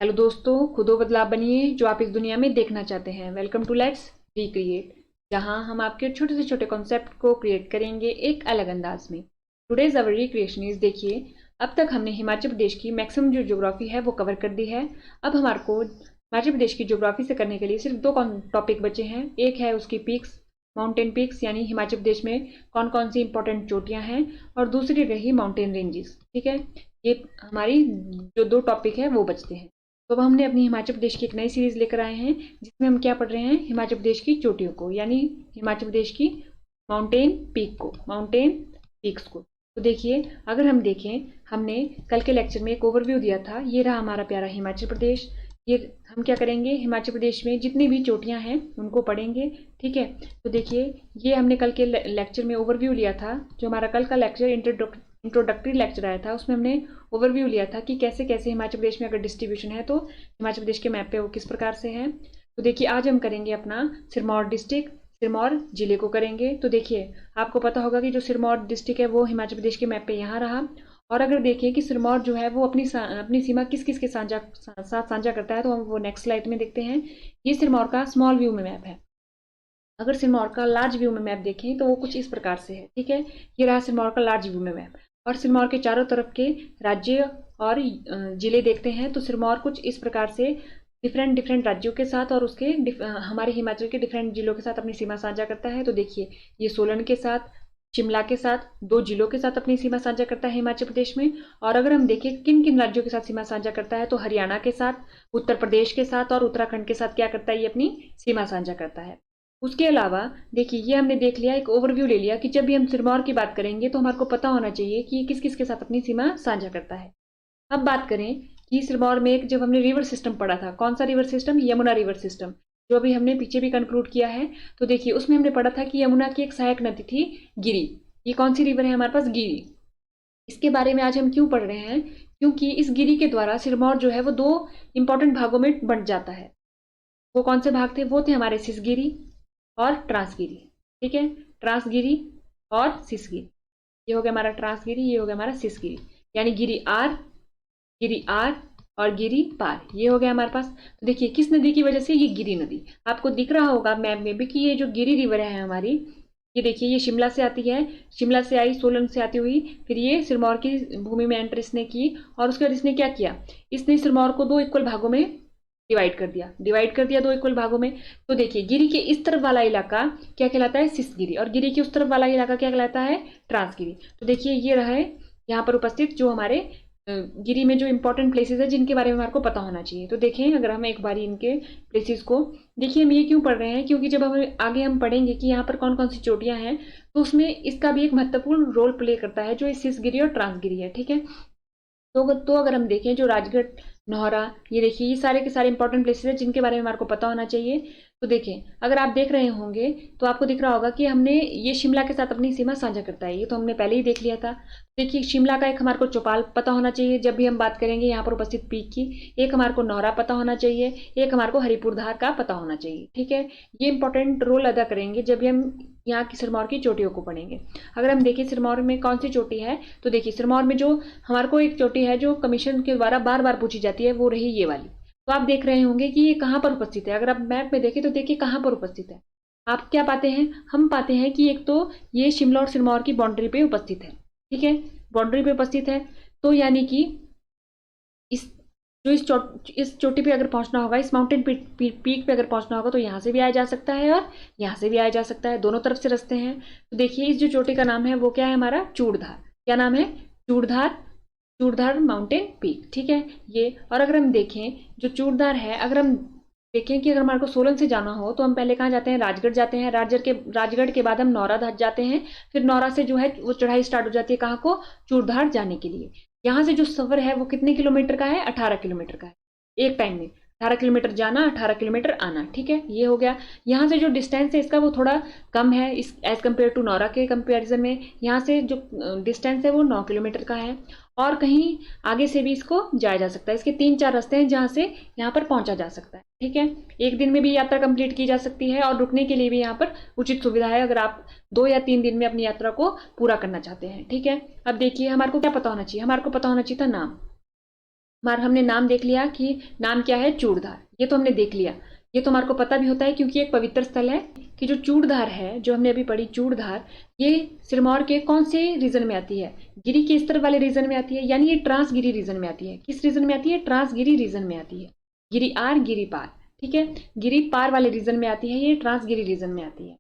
Hello दोस्तों, खुदो बदलाव बनिए जो आप इस दुनिया में देखना चाहते हैं। वेलकम टू लेट्स रिक्रिएट, जहां हम आपके छोटे से छोटे कॉन्सेप्ट को क्रिएट करेंगे एक अलग अंदाज में। टुडेज अवर रिक्रिएशन इज, देखिए अब तक हमने हिमाचल प्रदेश की मैक्सिमम जो ज्योग्राफी है वो कवर कर दी है। अब हमारे को हिमाचल प्रदेश की ज्योग्राफी से करने के लिए सिर्फ दो टॉपिक बचे हैं। एक है उसकी पीक्स, माउंटेन पीक्स, यानी हिमाचल प्रदेश में कौन कौन सी इंपॉर्टेंट चोटियां हैं, और दूसरी रही माउंटेन रेंजेस। ठीक है, ये हमारी जो दो टॉपिक है वो बचते हैं। तो अब हमने अपनी हिमाचल प्रदेश की एक नई सीरीज लेकर आए हैं, जिसमें हम क्या पढ़ रहे हैं, हिमाचल प्रदेश की चोटियों को, यानी हिमाचल प्रदेश की माउंटेन पीक्स को। तो देखिए, अगर हम देखें, हमने कल के लेक्चर में एक ओवरव्यू दिया था। ये रहा हमारा प्यारा हिमाचल प्रदेश। ये हम क्या करेंगे, हिमाचल प्रदेश में जितनी भी चोटियां हैं उनको पढ़ेंगे। ठीक है, तो देखिए, ये हमने कल के लेक्चर में ओवरव्यू लिया था। जो हमारा कल का लेक्चर इंट्रोडक्टरी लेक्चर आया था, उसमें हमने ओवरव्यू लिया था कि कैसे कैसे हिमाचल प्रदेश में अगर डिस्ट्रीब्यूशन है तो हिमाचल प्रदेश के मैप पे वो किस प्रकार से है। तो देखिए, आज हम करेंगे अपना सिरमौर डिस्ट्रिक्ट, सिरमौर जिले को करेंगे। तो देखिए, आपको पता होगा कि जो सिरमौर डिस्ट्रिक्ट है वो हिमाचल प्रदेश के मैप पे यहाँ रहा। और अगर देखें कि सिरमौर जो है वो अपनी सीमा किस किस के साथ साझा करता है, तो हम वो नेक्स्ट स्लाइड में देखते हैं। ये सिरमौर का स्मॉल व्यू में मैप है। अगर सिरमौर का लार्ज व्यू में मैप देखें तो वो कुछ इस प्रकार से है। ठीक है, ये रहा सिरमौर का लार्ज व्यू में मैप। और सिरमौर के चारों तरफ के राज्य और जिले देखते हैं तो सिरमौर कुछ इस प्रकार से डिफरेंट डिफरेंट राज्यों के साथ और उसके हमारे हिमाचल के डिफरेंट जिलों के साथ अपनी सीमा साझा करता है। तो देखिए, ये सोलन के साथ, शिमला के साथ, दो जिलों के साथ अपनी सीमा साझा करता है हिमाचल प्रदेश में। और अगर हम देखें किन किन राज्यों के साथ सीमा साझा करता है, तो हरियाणा के साथ, उत्तर प्रदेश के साथ और उत्तराखंड के साथ क्या करता है, ये अपनी सीमा साझा करता है। उसके अलावा देखिए, ये हमने देख लिया, एक ओवरव्यू ले लिया कि जब भी हम सिरमौर की बात करेंगे तो हमारे को पता होना चाहिए कि किस किस के साथ अपनी सीमा साझा करता है। अब बात करें कि सिरमौर में एक जब हमने रिवर सिस्टम पढ़ा था, कौन सा river system, Yamuna river system, जो अभी हमने पीछे भी कंक्लूड किया है। तो देखिए, उसमें हमने पढ़ा था कि यमुना की एक सहायक नदी थी गिरी। ये कौन सी रिवर है हमारे पास, गिरी। इसके बारे में आज हम क्यों पढ़ रहे हैं, क्योंकि इस गिरी के द्वारा सिरमौर जो है वो दो इंपॉर्टेंट भागों में बंट जाता है। वो कौन से भाग थे, वो थे हमारे सिसगिरी और ट्रांसगिरी। ठीक है, ट्रांसगिरी और सिसगिरी। ये हो गया हमारा ट्रांसगिरी, ये हो गया हमारा सिसगिरी, यानी गिरी आर और गिरी पार, ये हो गया हमारे पास। तो देखिए, किस नदी की वजह से, ये गिरी नदी। आपको दिख रहा होगा मैप में भी कि ये जो गिरी रिवर है हमारी, ये देखिए, ये शिमला से आती है, शिमला से आई, सोलन से आती हुई, फिर ये सिरमौर की भूमि में एंटर इसने की। और उसके बाद इसने क्या किया, इसने सिरमौर को दो इक्वल भागों में डिवाइड कर दिया दो इक्वल भागों में। तो देखिए, गिरी के इस तरफ वाला इलाका क्या कहलाता है, सिसगिरी, और गिरी के उस तरफ वाला इलाका क्या कहलाता है, ट्रांसगिरी। तो देखिए, ये रहा है यहाँ पर उपस्थित जो हमारे गिरी में जो इंपॉर्टेंट प्लेसेस है जिनके बारे में हमारे को पता होना चाहिए। तो देखें, अगर हम एक बारी इनके प्लेसेस को देखिए, हम ये क्यों पढ़ रहे हैं, क्योंकि जब हम आगे हम पढ़ेंगे कि यहाँ पर कौन कौन सी चोटियां हैं, तो उसमें इसका भी एक महत्वपूर्ण रोल प्ले करता है, जो इस सिसगिरी और ट्रांसगिरी है। ठीक है, तो अगर हम देखें, जो राजगढ़, नौहरा, ये देखिए, ये सारे के सारे इंपॉर्टेंट प्लेसेस हैं जिनके बारे में हमारे को पता होना चाहिए। तो देखें, अगर आप देख रहे होंगे तो आपको दिख रहा होगा कि हमने ये शिमला के साथ अपनी सीमा साझा करता है, ये तो हमने पहले ही देख लिया था। देखिए, शिमला का एक हमारे को चौपाल पता होना चाहिए जब भी हम बात करेंगे यहाँ पर उपस्थित पीक की। एक हमारे को नौहरा पता होना चाहिए, एक हमारे को हरिपुरधार का पता होना चाहिए। ठीक है, ये इंपॉर्टेंट रोल अदा करेंगे जब भी हम यहाँ की सिरमौर की चोटियों को पढ़ेंगे। अगर हम देखें सिरमौर में कौन सी चोटी है, तो देखिए, सिरमौर में जो हमारे को एक चोटी है जो कमीशन के द्वारा बार बार पूछी जाती है, वो रही ये वाली। तो आप देख रहे होंगे कि ये कहाँ पर उपस्थित है। अगर आप मैप में देखें तो देखिए कहाँ पर उपस्थित है। आप क्या पाते हैं, हम पाते हैं कि एक तो ये शिमला और सिरमौर की बाउंड्री पे उपस्थित है। ठीक है, बाउंड्री पे उपस्थित है, तो यानी कि इस जो इस चोटी पे अगर पहुंचना होगा, इस माउंटेन पीक पे अगर पहुंचना होगा, तो यहाँ से भी आया जा सकता है और यहाँ से भी आया जा सकता है, दोनों तरफ से रास्ते हैं। तो देखिए, इस जो चोटी का नाम है वो क्या है हमारा, चूड़धार। क्या नाम है, चूड़धार, चूड़धार माउंटेन पीक। ठीक है, ये। और अगर हम देखें, जो चूड़धार है, अगर हम देखें कि अगर हमारे को सोलन से जाना हो तो हम पहले कहाँ जाते हैं, राजगढ़ जाते हैं। राजगढ़ के बाद हम नौरा जाते हैं। फिर नौरा से जो है वो चढ़ाई स्टार्ट हो जाती है, कहाँ को, चूड़धार जाने के लिए। यहाँ से जो सफर है वो कितने किलोमीटर का है, 18 किलोमीटर का है, एक टाइम में 18 किलोमीटर जाना, 18 किलोमीटर आना। ठीक है, ये हो गया। यहाँ से जो डिस्टेंस है इसका वो थोड़ा कम है इस एज कम्पेयर टू नौरा के कंपेरिजन में। यहाँ से जो डिस्टेंस है वो 9 किलोमीटर का है, और कहीं आगे से भी इसको जाया जा सकता है। इसके 3-4 रास्ते हैं जहाँ से यहाँ पर पहुंचा जा सकता है। ठीक है, एक दिन में भी यात्रा कंप्लीट की जा सकती है, और रुकने के लिए भी यहाँ पर उचित सुविधा है अगर आप 2 या 3 दिन में अपनी यात्रा को पूरा करना चाहते हैं। ठीक है, अब देखिए, हमारे को क्या पता होना चाहिए, हमारे को पता होना चाहिए था नाम। हमारा हमने नाम देख लिया कि नाम क्या है, चूड़धार, ये तो हमने देख लिया। ये तो हमारे को पता भी होता है क्योंकि एक पवित्र स्थल है कि जो चूड़धार है, जो हमने अभी पढ़ी चूड़धार, ये सिरमौर के कौन से रीजन में आती है, गिरी के स्तर वाले रीजन में आती है, यानी ये ट्रांसगिरी रीजन में आती है। किस रीजन में आती है, ट्रांसगिरी रीजन में आती है। गिरी आर गिरी पार, ठीक है, गिरी पार वाले रीजन में आती है, ये ट्रांसगिरी रीजन में आती है।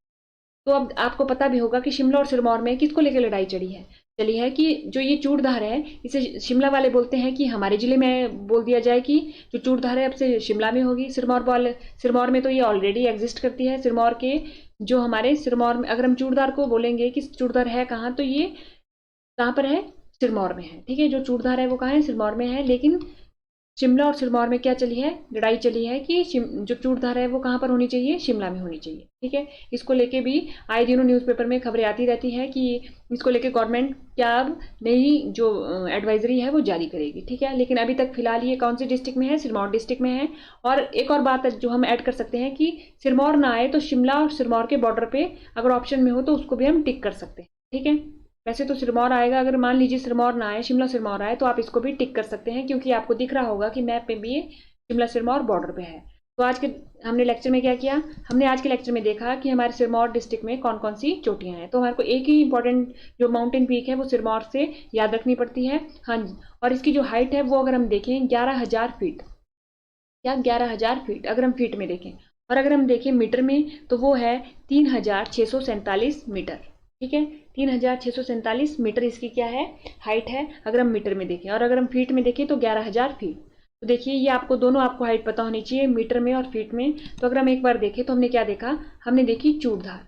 तो अब आपको पता भी होगा कि शिमला और सिरमौर में किसको लेकर लड़ाई चली है कि जो ये चूड़धार है, इसे शिमला वाले बोलते हैं कि हमारे जिले में बोल दिया जाए कि जो चूड़धार है अब से शिमला में होगी। सिरमौर में तो ये ऑलरेडी एग्जिस्ट करती है। सिरमौर के जो हमारे सिरमौर में अगर हम चूड़धार को बोलेंगे कि चूड़धार है कहाँ, तो ये कहाँ पर है, सिरमौर में है, ठीक है। जो चूड़धार है वो कहाँ है, सिरमौर में है। लेकिन शिमला और सिरमौर में क्या चली है, लड़ाई चली है कि जो चूड़धार है वो कहाँ पर होनी चाहिए, शिमला में होनी चाहिए, ठीक है। इसको लेके भी आए दिनों न्यूज़पेपर में खबरें आती रहती है कि इसको लेके गवर्नमेंट क्या अब नई जो एडवाइजरी है वो जारी करेगी, ठीक है। लेकिन अभी तक फिलहाल ये कौन सी डिस्ट्रिक्ट में है, सिरमौर डिस्ट्रिक्ट में है। और एक और बात जो हम ऐड कर सकते हैं कि सिरमौर ना आए तो शिमला और सिरमौर के बॉर्डर पे अगर ऑप्शन में हो तो उसको भी हम टिक कर सकते हैं, ठीक है। वैसे तो सिरमौर आएगा, अगर मान लीजिए सिरमौर ना आए, शिमला सिरमौर आए, तो आप इसको भी टिक कर सकते हैं क्योंकि आपको दिख रहा होगा कि मैप में भी ये शिमला सिरमौर बॉर्डर पे है। तो आज के हमने लेक्चर में क्या किया, हमने आज के लेक्चर में देखा कि हमारे सिरमौर डिस्ट्रिक्ट में कौन कौन सी चोटियां हैं। तो हमारे को एक ही इंपॉर्टेंट जो माउंटेन पीक है वो सिरमौर से याद रखनी पड़ती है, हाँ जी। और इसकी जो हाइट है वो अगर हम देखें 11,000 फीट, क्या 11,000 फीट अगर हम फीट में देखें, और अगर हम देखें मीटर में तो वो है 3,647 मीटर, ठीक है। 3,647 मीटर इसकी क्या है, हाइट है, अगर हम मीटर में देखें। और अगर हम फीट में देखें तो 11,000 फीट। तो देखिए ये आपको दोनों आपको हाइट पता होनी चाहिए, मीटर में और फीट में। तो अगर हम एक बार देखें तो हमने क्या देखा, हमने देखी चूड़धार।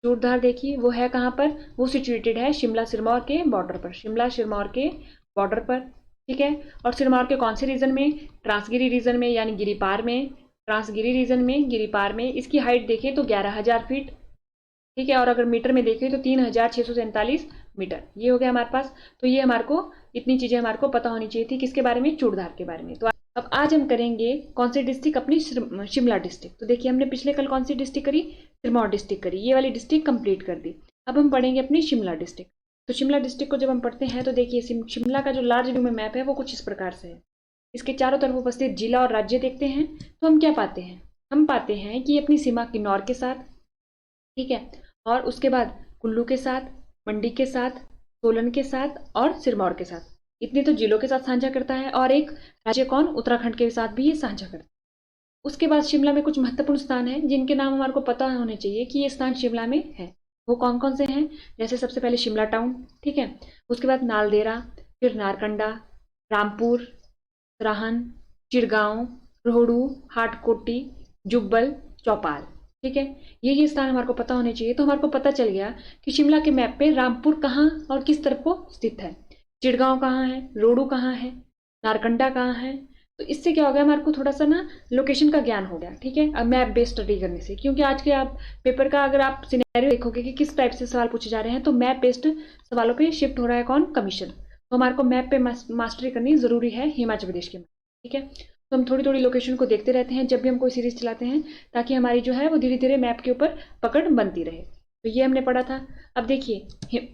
चूड़धार देखिए वो है कहाँ पर, वो सिचुएटेड है शिमला सिरमौर के बॉर्डर पर, शिमला सिरमौर के बॉर्डर पर, ठीक है। और सिरमौर के कौन से रीजन में, ट्रांसगिरी रीजन में, यानी गिरिपार में, ट्रांसगिरी रीजन में, गिरिपार में। इसकी हाइट देखें तो 11,000 फीट, ठीक है। और अगर मीटर में देखें तो 3,647 मीटर, ये हो गया हमारे पास। तो ये हमारे को इतनी चीजें हमारे को पता होनी चाहिए थी, किसके बारे में, चूड़धार के बारे में। तो अब आज हम करेंगे कौन सी डिस्ट्रिक्ट, अपनी शिमला डिस्ट्रिक्ट। तो देखिए हमने पिछले कल कौन सी डिस्ट्रिक्ट करी, सिरमौर डिस्ट्रिक्ट करी, ये वाली डिस्ट्रिक्ट कंप्लीट कर दी। अब हम पढ़ेंगे अपनी शिमला डिस्ट्रिक्ट। तो शिमला डिस्ट्रिक्ट को जब हम पढ़ते हैं तो देखिए शिमला का जो लार्ज व्यू में मैप है वो कुछ इस प्रकार से है। इसके चारों तरफ उपस्थित जिला और राज्य देखते हैं तो हम क्या पाते हैं, हम पाते हैं कि अपनी सीमा किन्नौर के साथ, ठीक है, और उसके बाद कुल्लू के साथ, मंडी के साथ, सोलन के साथ और सिरमौर के साथ, इतने तो जिलों के साथ साझा करता है। और एक राज्य कौन, उत्तराखंड के साथ भी ये साझा करता है। उसके बाद शिमला में कुछ महत्वपूर्ण स्थान हैं जिनके नाम हमारे को पता होने चाहिए कि ये स्थान शिमला में है। वो कौन कौन से हैं, जैसे सबसे पहले शिमला टाउन, ठीक है। उसके बाद नालदेहरा, फिर नारकंडा, रामपुर, सराहन, चिड़गांव, रोहड़ू, हाटकोटी, जुब्बल, चौपाल, ठीक है। ये स्थान हमारे को पता होने चाहिए। तो हमारे को पता चल गया कि शिमला के मैप पे रामपुर कहाँ और किस तरफ को स्थित है, चिड़गांव कहाँ है, रोहड़ू कहाँ है, नारकंडा कहाँ है। तो इससे क्या हो गया, हमारे को थोड़ा सा ना लोकेशन का ज्ञान हो गया, ठीक है, अब मैप बेस्ड स्टडी करने से। क्योंकि आज के आप पेपर का अगर आप सिनेरियो देखोगे कि किस टाइप से सवाल पूछे जा रहे हैं, तो मैप बेस्ड सवालों पे शिफ्ट हो रहा है कौन, कमीशन। तो हमारे को मैप पे मास्टरी करनी जरूरी है हिमाचल प्रदेश के, ठीक है। तो हम थोड़ी थोड़ी लोकेशन को देखते रहते हैं जब भी हम कोई सीरीज चलाते हैं, ताकि हमारी जो है वो धीरे धीरे मैप के ऊपर पकड़ बनती रहे। तो ये हमने पढ़ा था। अब देखिए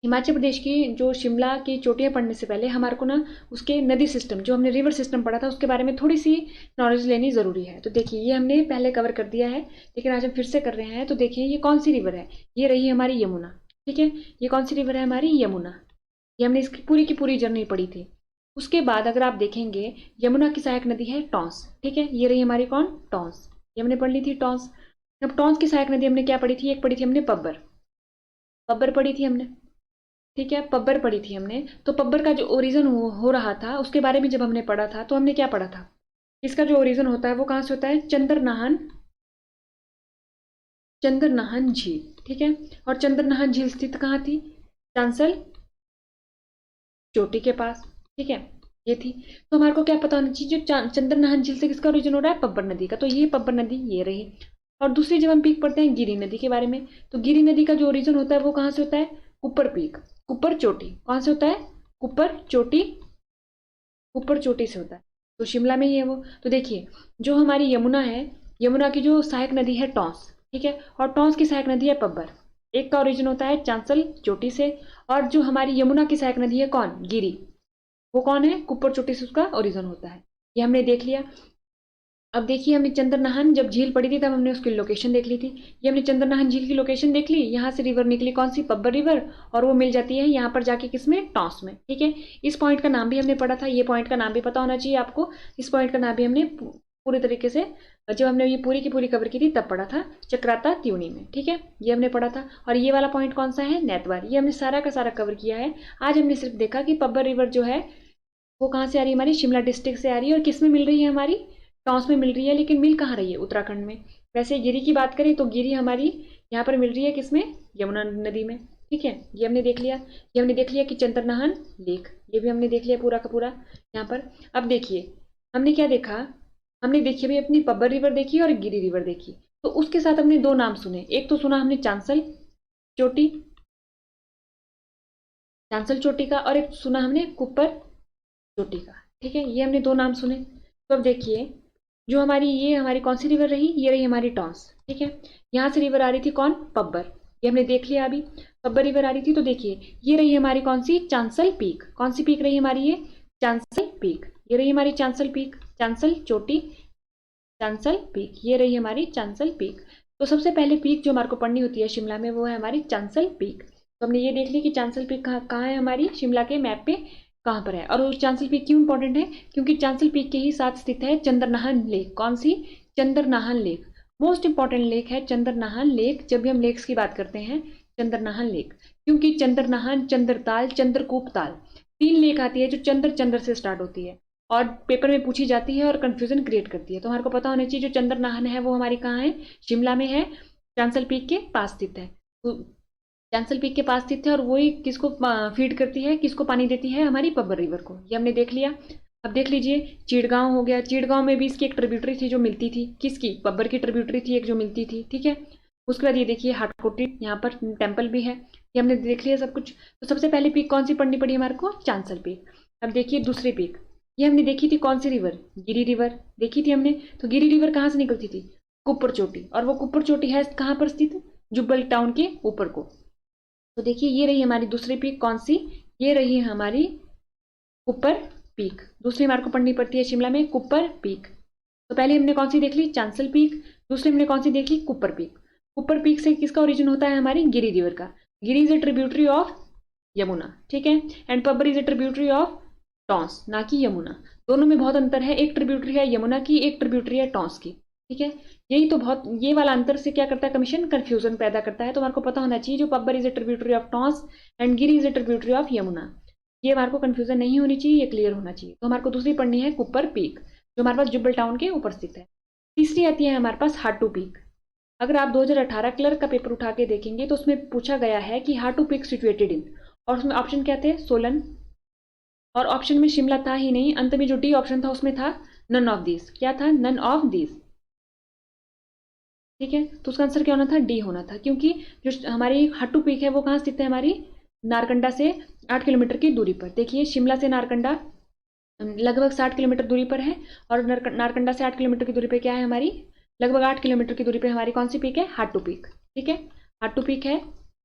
हिमाचल प्रदेश की जो शिमला की चोटियां पढ़ने से पहले हमारे को ना उसके नदी सिस्टम, जो हमने रिवर सिस्टम पढ़ा था, उसके बारे में थोड़ी सी नॉलेज लेनी जरूरी है। तो देखिए ये हमने पहले कवर कर दिया है, लेकिन आज हम फिर से कर रहे हैं। तो देखिए ये कौन सी रिवर है, ये रही हमारी यमुना, ठीक है। ये कौन सी रिवर है हमारी, यमुना। ये हमने इसकी पूरी की पूरी जर्नी पढ़ी थी। उसके बाद अगर आप देखेंगे यमुना की सहायक नदी है टॉन्स, ठीक है। ये रही हमारी कौन, टॉन्स, ये हमने पढ़ ली थी टॉन्स। अब टॉन्स की सहायक नदी हमने क्या पढ़ी थी, एक पढ़ी थी हमने पब्बर, पब्बर पढ़ी थी हमने, ठीक है, पब्बर पढ़ी थी हमने। तो पब्बर का जो ओरिजिन हो रहा था उसके बारे में जब हमने पढ़ा था तो हमने क्या पढ़ा था, इसका जो ओरिजिन होता है वो कहाँ से होता है, चंद्रनाहन झील, ठीक है। और चंद्रनाहन झील स्थित कहाँ थी, चांसल चोटी के पास, ठीक है, ये थी। तो हमारे को क्या पता होना चाहिए, जो चंद्रनाहन झील से किसका ओरिजिन हो रहा है, पब्बर नदी का। तो ये पब्बर नदी ये रही। और दूसरी जब हम पीक पढ़ते हैं गिरी नदी के बारे में, तो गिरी नदी का जो ओरिजिन होता है वो कहाँ से होता है, कुप्पर पीक, कुप्पर चोटी, कौन से होता है, कुप्पर चोटी, कुप्पर चोटी से होता है। तो शिमला में ही है वो। तो देखिए जो हमारी यमुना है, यमुना की जो सहायक नदी है टॉन्स, ठीक है, और टॉन्स की सहायक नदी है पब्बर। एक का ओरिजिन होता है चांसल चोटी से, और जो हमारी यमुना की सहायक नदी है कौन, गिरी, वो कौन है, कुप्पर चोटी से उसका ओरिजिन होता है, ये हमने देख लिया। अब देखिए हमने चंद्रनाहन जब झील पड़ी थी तब हमने उसकी लोकेशन देख ली थी। ये हमने चंद्रनाहन झील की लोकेशन देख ली, यहाँ से रिवर निकली कौन सी, पब्बर रिवर, और वो मिल जाती है यहाँ पर जाके किसमें, टॉस में। ठीक है, इस पॉइंट का नाम भी हमने पढ़ा था, ये पॉइंट का नाम भी पता होना चाहिए आपको। इस पॉइंट का नाम भी हमने पूरी तरीके से जब हमने ये पूरी की पूरी कवर की थी तब पढ़ा था, चक्राता त्यूनी में। ठीक है, ये हमने पढ़ा था। और ये वाला पॉइंट कौन सा है, नैतवार, ये हमने सारा का सारा कवर किया है। आज हमने सिर्फ देखा कि पब्बर रिवर जो है वो कहाँ से आ रही है, हमारी शिमला डिस्ट्रिक्ट से आ रही है, और किस में मिल रही है, हमारी टॉस में मिल रही है, लेकिन मिल कहाँ रही है, उत्तराखंड में। वैसे गिरी की बात करें तो गिरी हमारी यहाँ पर मिल रही है किसमें, यमुना नदी में। ठीक है, ये हमने देख लिया। ये हमने देख लिया कि चंद्रनाहन लेक, ये भी हमने देख लिया पूरा का पूरा यहाँ पर। अब देखिए हमने क्या देखा, हमने देखी अभी अपनी पब्बर रिवर देखी और गिरी रिवर देखी, तो उसके साथ हमने दो नाम सुने। एक तो सुना हमने चांसल चोटी, चांसल चोटी का, और एक सुना हमने कुप्पर चोटी का। ठीक है, ये हमने दो नाम सुने। तो अब देखिए जो हमारी ये हमारी कौन सी रिवर रही, ये रही हमारी टॉस। ठीक है, यहाँ से रिवर आ रही थी कौन, पब्बर, ये हमने देख लिया अभी, पब्बर रिवर आ रही थी। तो देखिए ये रही हमारी कौन सी, चांसल पीक, कौन सी पीक रही हमारी, ये चांसल पीक, ये रही हमारी चांसल पीक, चांसल चोटी, चांसल पीक, ये रही हमारी चांसल पीक। तो सबसे पहले पीक जो हमारे को पढ़नी होती है शिमला में वो है हमारी चांसल पीक। तो हमने ये देख लिया कि चांसल पीक कहाँ है, हमारी शिमला के मैप पे कहाँ पर है। और चांसल पीक क्यों इंपॉर्टेंट है, क्योंकि चांसल पीक के ही साथ स्थित है चंद्रनाहन लेक। कौन सी, Chandranahan lake, most important lake है चंद्रनाहन लेक। जब भी हम लेक्स की बात करते हैं, चंद्रनाहन लेक, क्योंकि चंद्रनाहन, चंद्रताल, चंद्रकूप ताल, तीन लेक आती है जो चंद्र से स्टार्ट होती है और पेपर में पूछी जाती है और कंफ्यूजन क्रिएट करती है। तो हमारे को पता होना चाहिए जो चंद्रनाहन है वो हमारी कहाँ है, शिमला में है, चांसल पीक के पास स्थित है। तो चांसल पीक के पास स्थित है और वही किसको फीड करती है, किसको पानी देती है, हमारी पब्बर रिवर को। ये हमने देख लिया। अब देख लीजिए चिड़गांव हो गया, चिड़गांव में भी इसकी एक ट्रिब्यूटरी थी जो मिलती थी, किसकी, पब्बर की ट्रिब्यूटरी थी एक जो मिलती थी। ठीक है, उसके बाद ये देखिए हाटकोटी, यहाँ पर टेम्पल भी है। ये हमने देख लिया सब कुछ। तो सबसे पहले पीक कौन सी पढ़नी पड़ी हमारे को, चांसल पीक। अब देखिए दूसरी पीक, ये हमने देखी थी कौन सी रिवर, गिरी रिवर देखी थी हमने। तो गिरी रिवर कहाँ से निकलती थी, कुप्पर चोटी, और वो कुप्पर चोटी है कहाँ पर स्थित, जुब्बल टाउन के ऊपर को। तो देखिए ये रही हमारी दूसरी पीक कौन सी, ये रही हमारी कुप्पर पीक। दूसरी हमारे को पढ़नी पड़ती है शिमला में, कुप्पर पीक। तो पहले हमने कौन सी देख ली, चांसल पीक, दूसरी हमने कौन सी देख ली, कुप्पर पीक। कुप्पर पीक से किसका ओरिजिन होता है, हमारी गिरी रिवर का। Giri is a tributary of Yamuna. ठीक है, and Pabbar is a tributary of Tons, ना कि यमुना। दोनों में बहुत अंतर है, एक ट्रिब्यूटरी है यमुना की, एक ट्रिब्यूटरी है टॉन्स की। ठीक है, यही तो बहुत, ये वाला अंतर से क्या करता है कमीशन, कंफ्यूजन पैदा करता है। तो हमारे को पता होना चाहिए जो Pabbar is a tributary of Tons and Giri is a tributary of Yamuna, ये हमारे को कंफ्यूजन नहीं होनी चाहिए, ये क्लियर होना चाहिए। तो हमारे को दूसरी पढ़नी है कुप्पर पीक, जो हमारे पास जुब्बल टाउन के ऊपर स्थित है। तीसरी आती है हमारे पास हाटू पीक। अगर आप 2018 क्लर्क का पेपर उठा के देखेंगे तो उसमें पूछा गया है कि हाटू पीक सिचुएटेड इन, और उसमें ऑप्शन क्या थे, सोलन, और ऑप्शन में शिमला था ही नहीं, अंत में जो डी ऑप्शन था उसमें था नन ऑफ दीज। क्या था, नन ऑफ दीज। ठीक है, तो उसका आंसर क्या होना था, डी होना था, क्योंकि जो हमारी हाटू पीक है वो कहाँ स्थित है, हमारी नारकंडा से 8 किलोमीटर की दूरी पर। देखिए शिमला से नारकंडा लगभग 60 किलोमीटर दूरी पर है, और नारकंडा से 8 किलोमीटर की दूरी पर क्या है, हमारी लगभग 8 किलोमीटर की दूरी पर हमारी कौन सी पीक है, हाटू पीक। ठीक है, हाटू पीक है,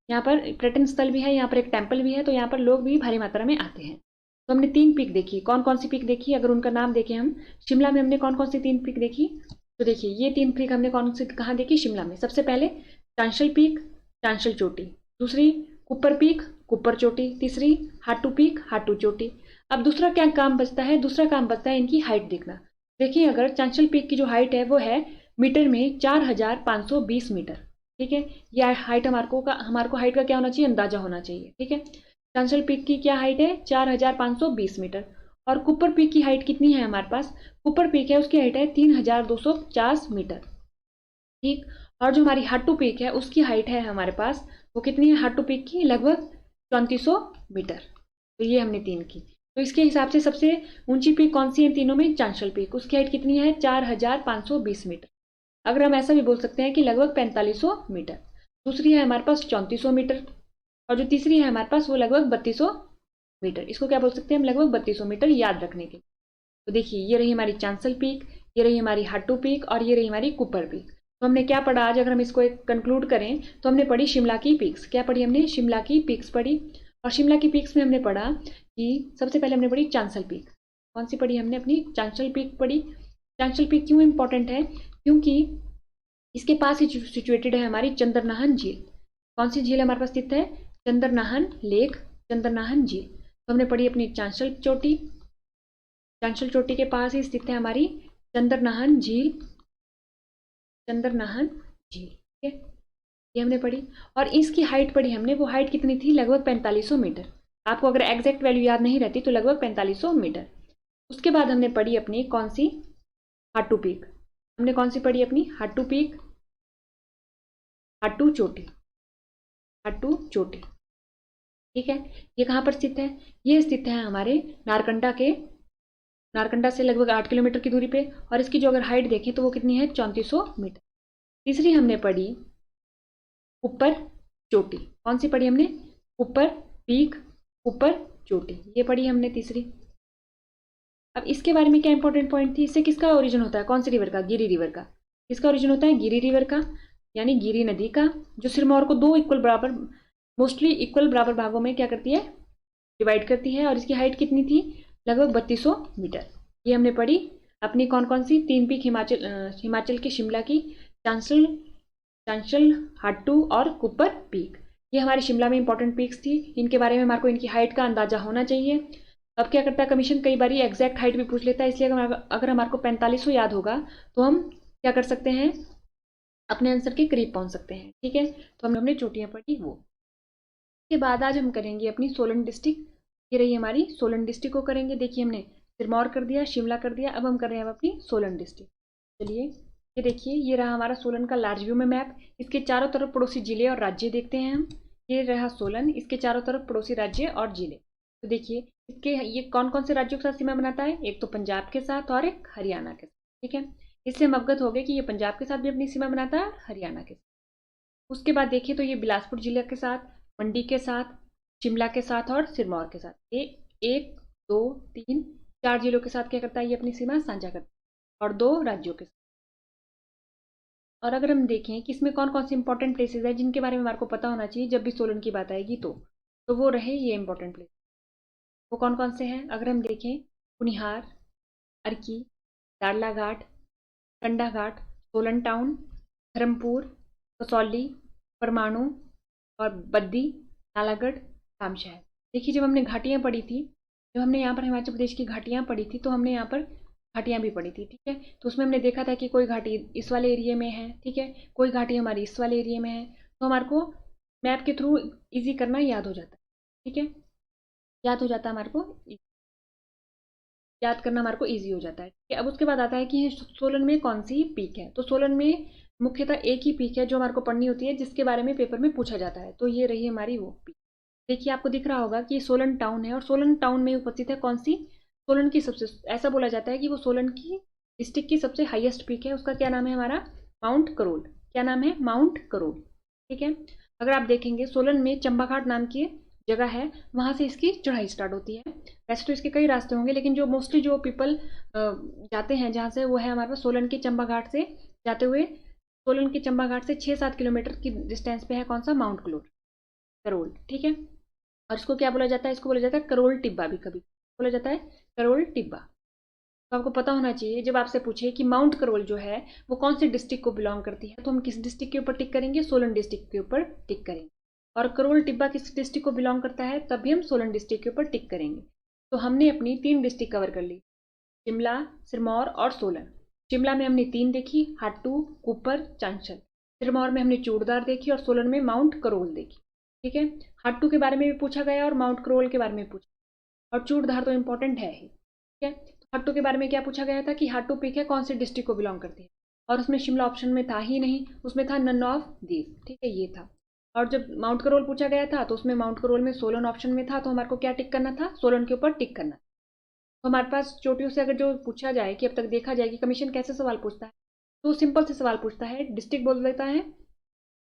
यहाँ पर पर्यटन स्थल भी है, यहाँ पर एक टेम्पल भी है, तो यहाँ पर लोग भी भारी मात्रा में आते हैं। तो हमने 3 पीक देखी, कौन कौन सी पीक देखी, अगर उनका नाम देखें हम, शिमला में हमने कौन कौन सी 3 पीक देखी। तो देखिए ये 3 पीक हमने कौन सी कहाँ देखी, शिमला में। सबसे पहले चांशल पीक, चांशल चोटी, दूसरी कुप्पर पीक, कुप्पर चोटी, तीसरी हाटू पीक, हाटू चोटी। अब दूसरा क्या काम बचता है, दूसरा काम बचता है इनकी हाइट देखना। देखिए अगर चांशल पीक की जो हाइट है वो है मीटर में 4520 मीटर। ठीक है, यह हाइट हमारे को हाइट का क्या होना चाहिए, अंदाजा होना चाहिए। ठीक है, चांशल पीक की क्या हाइट है, 4520 मीटर। और कुप्पर पीक की हाइट कितनी है हमारे पास, कुप्पर पीक है उसकी हाइट है 3250 मीटर। ठीक, और जो हमारी हाटू पीक है उसकी हाइट है हमारे पास, वो कितनी है हाटू पीक की, लगभग 3400 मीटर। तो ये हमने 3 की। तो इसके हिसाब से सबसे ऊंची पीक कौन सी है तीनों में, चांशल पीक, उसकी हाइट कितनी है 4520 मीटर। अगर हम ऐसा भी बोल सकते हैं कि लगभग 4500 मीटर। दूसरी है हमारे पास 3400 मीटर, और जो तीसरी है हमारे पास वो लगभग 3200 मीटर। इसको क्या बोल सकते हैं हम, लगभग 3200 मीटर, याद रखने के। तो देखिए ये रही हमारी चांशल पीक, ये रही हमारी हाटू पीक, और ये रही हमारी कुप्पर पीक। तो हमने क्या पढ़ा आज, अगर हम इसको एक कंक्लूड करें तो हमने पढ़ी शिमला की पीक्स। क्या पढ़ी हमने, शिमला की पीक्स पढ़ी। और शिमला की पीक्स में हमने पढ़ा कि सबसे पहले हमने पढ़ी चांसल पीक। कौन सी पढ़ी हमने? अपनी चांसल पीक पढ़ी। चांसल पीक क्यों इंपॉर्टेंट है? क्योंकि इसके पास ही सिचुएटेड है हमारी चंद्रनाहन झील। कौन सी झील हमारे पास स्थित है? चंद्रनाहन लेक, चंद्रनाहन झील। तो हमने पढ़ी अपनी चांसल चोटी। चांसल चोटी के पास ही स्थित है हमारी चंद्रनाहन झील, चंद्रनाहन झील। ठीक है, ये हमने पढ़ी। और इसकी हाइट पढ़ी हमने, वो हाइट कितनी थी? लगभग 4500 मीटर। आपको अगर एग्जैक्ट वैल्यू याद नहीं रहती तो लगभग 4500 मीटर। उसके बाद हमने पढ़ी अपनी कौन सी? हाटू पीक। हमने कौन सी पढ़ी अपनी? हाटू पीक, हाटू चोटी, हाटू चोटी। ठीक है, ये कहाँ पर स्थित है? ये स्थित है हमारे नारकंडा से लगभग 8 किलोमीटर की दूरी पे। और इसकी जो अगर हाइट देखें तो वो कितनी है? 3400 मीटर। तीसरी हमने पढ़ी ऊपर चोटी। कौन सी पढ़ी हमने? ऊपर पीक, ऊपर चोटी, ये पढ़ी हमने तीसरी। अब इसके बारे में क्या इंपॉर्टेंट पॉइंट थी? इससे किसका ओरिजिन होता है? कौन सी रिवर का? गिरी रिवर का। किसका ओरिजिन होता है? गिरी रिवर का, यानी गिरी नदी का, जो सिरमौर को दो मोस्टली इक्वल बराबर भागों में क्या करती है? डिवाइड करती है। और इसकी हाइट कितनी थी? लगभग 3200 मीटर। ये हमने पढ़ी अपनी कौन कौन सी? तीन पीक हिमाचल के शिमला की, चांसल, हाटू और कुपर पीक। ये हमारे शिमला में इंपॉर्टेंट पीक्स थी। इनके बारे में हमारे को इनकी हाइट का अंदाजा होना चाहिए। अब क्या करता है कमीशन? कई बार एग्जैक्ट हाइट भी पूछ लेता है, इसलिए अगर हमारे को 4500 याद होगा तो हम क्या कर सकते हैं? अपने आंसर के करीब पहुंच सकते हैं। ठीक है, तो हमने चोटियां पढ़ी वो। के बाद आज हम करेंगे अपनी सोलन डिस्ट्रिक्ट। ये रही हमारी सोलन डिस्ट्रिक्ट को करेंगे। देखिए हमने सिरमौर कर दिया, शिमला कर दिया, अब हम कर रहे हैं अपनी सोलन डिस्ट्रिक्ट। चलिए, ये देखिए, ये रहा हमारा सोलन का लार्ज व्यू में मैप। इसके चारों तरफ पड़ोसी जिले और राज्य देखते हैं हम। ये रहा सोलन, इसके चारों तरफ पड़ोसी राज्य और जिले। तो देखिए इसके ये कौन कौन से राज्यों के साथ सीमा बनाता है? एक तो पंजाब के साथ और एक हरियाणा के साथ। ठीक है, इससे हम अवगत हो गए कि ये पंजाब के साथ भी अपनी सीमा बनाता है, हरियाणा के साथ। उसके बाद देखिए तो ये बिलासपुर जिले के साथ, मंडी के साथ, शिमला के साथ और सिरमौर के साथ। ये 1 2 3 4 जिलों के साथ क्या करता है? ये अपनी सीमा साझा करता है, और 2 राज्यों के साथ। और अगर हम देखें कि इसमें कौन कौन से इंपॉर्टेंट प्लेसेस हैं जिनके बारे में हमारे को पता होना चाहिए जब भी सोलन की बात आएगी, तो वो रहे ये इंपॉर्टेंट प्लेस। वो कौन कौन से हैं? अगर हम देखें, कुनिहार, अर्की, दाड़ला घाट, कंडा घाट, सोलन टाउन, धर्मपुर, कसौली, परमाणु और बद्दी, नालागढ़, रामशहर। देखिए जब हमने घाटियाँ पढ़ी थी, जब हमने यहाँ पर हिमाचल प्रदेश की घाटियाँ पढ़ी थी, तो हमने यहाँ पर घाटियाँ भी पढ़ी थी। ठीक है, तो उसमें हमने देखा था कि कोई घाटी इस वाले एरिया में है, ठीक है, कोई घाटी हमारी इस वाले एरिया में है। तो हमारे को मैप के थ्रू इजी करना याद हो जाता है। ठीक है, याद हो जाता है हमारे को, याद करना हमारे को ईजी हो जाता है। ठीक है, अब उसके बाद आता है कि सोलन में कौन सी पीक है। तो सोलन में मुख्यतः एक ही पीक है जो हमारे को पढ़नी होती है, जिसके बारे में पेपर में पूछा जाता है। तो ये रही हमारी वो पीक। देखिए आपको दिख रहा होगा कि सोलन टाउन है, और सोलन टाउन में उपस्थित है कौन सी? सोलन की सबसे, ऐसा बोला जाता है कि वो सोलन की डिस्ट्रिक्ट की सबसे हाईएस्ट पीक है। उसका क्या नाम है? हमारा माउंट करोल। क्या नाम है? माउंट करोल। ठीक है, अगर आप देखेंगे सोलन में चंबाघाट नाम की जगह है, वहां से इसकी चढ़ाई स्टार्ट होती है। वैसे तो इसके कई रास्ते होंगे, लेकिन जो मोस्टली जो पीपल जाते हैं जहाँ से, वो है हमारे पास सोलन के चंबाघाट से जाते हुए, सोलन के चंबाघाट से 6-7 किलोमीटर की डिस्टेंस पे है कौन सा? माउंट करोल। ठीक है, और इसको क्या बोला जाता है? इसको बोला जाता है करोल टिब्बा, भी कभी बोला जाता है करोल टिब्बा। तो आपको पता होना चाहिए, जब आपसे पूछे कि माउंट करोल जो है वो कौन से डिस्ट्रिक्ट को बिलोंग करती है, तो हम किस डिस्ट्रिक्ट के ऊपर टिक करेंगे? सोलन डिस्ट्रिक्ट के ऊपर टिक करेंगे। और करोल टिब्बा किस डिस्ट्रिक्ट को बिलोंग करता है, तब भी हम सोलन डिस्ट्रिक्ट के ऊपर टिक करेंगे। तो हमने अपनी 3 डिस्ट्रिक्ट कवर कर ली, शिमला, सिरमौर और सोलन। शिमला में हमने 3 देखी, हाटू, कुपर, चांशल। सिरमौर में हमने चूड़दार देखी, और सोलन में माउंट करोल देखी। ठीक है, हाटू के बारे में भी पूछा गया और माउंट करोल के बारे में पूछा, और चूड़धार तो इंपॉर्टेंट है ही। ठीक है, तो हाटू के बारे में क्या पूछा गया था कि हाटू पीक है कौन से डिस्ट्रिक्ट को बिलोंग करती है, और उसमें शिमला ऑप्शन में था ही नहीं, उसमें था नन ऑफ दीज। ठीक है, ये था। और जब माउंट करोल पूछा गया था तो उसमें माउंट करोल में सोलन ऑप्शन में था, तो हमारे को क्या टिक करना था? सोलन के ऊपर टिक करना। तो हमारे पास चोटियों से अगर जो पूछा जाए कि अब तक देखा जाए कि कमीशन कैसे सवाल पूछता है, तो सिंपल से सवाल पूछता है, डिस्ट्रिक्ट बोल देता है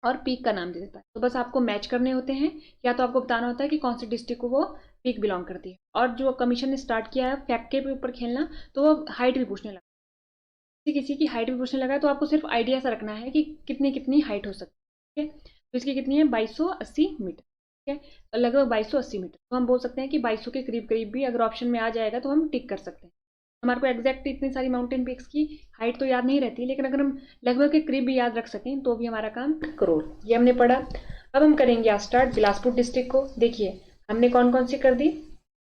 और पीक का नाम दे देता है। तो बस आपको मैच करने होते हैं, या तो आपको बताना होता है कि कौन सी डिस्ट्रिक्ट को वो पीक बिलोंग करती है। और जो कमीशन ने स्टार्ट किया है फैक्ट के ऊपर खेलना, तो वो हाइट भी पूछने लगा, किसी की हाइट भी पूछने लगा। तो आपको सिर्फ आइडिया सा रखना है कि कितनी कितनी हाइट हो सकती है। ठीक है, तो इसकी कितनी है? 2280 मीटर। ठीक है, लगभग 2280 मीटर। तो हम बोल सकते हैं कि 2200 के करीब करीब भी अगर ऑप्शन में आ जाएगा तो हम टिक कर सकते हैं। हमारे को एग्जैक्ट इतनी सारी माउंटेन पीक्स की हाइट तो याद नहीं रहती, लेकिन अगर हम लगभग के करीब भी याद रख सकें तो भी हमारा काम करोड़, ये हमने पढ़ा। अब हम करेंगे आज स्टार्ट बिलासपुर डिस्ट्रिक्ट को। देखिए हमने कौन कौन सी कर दी,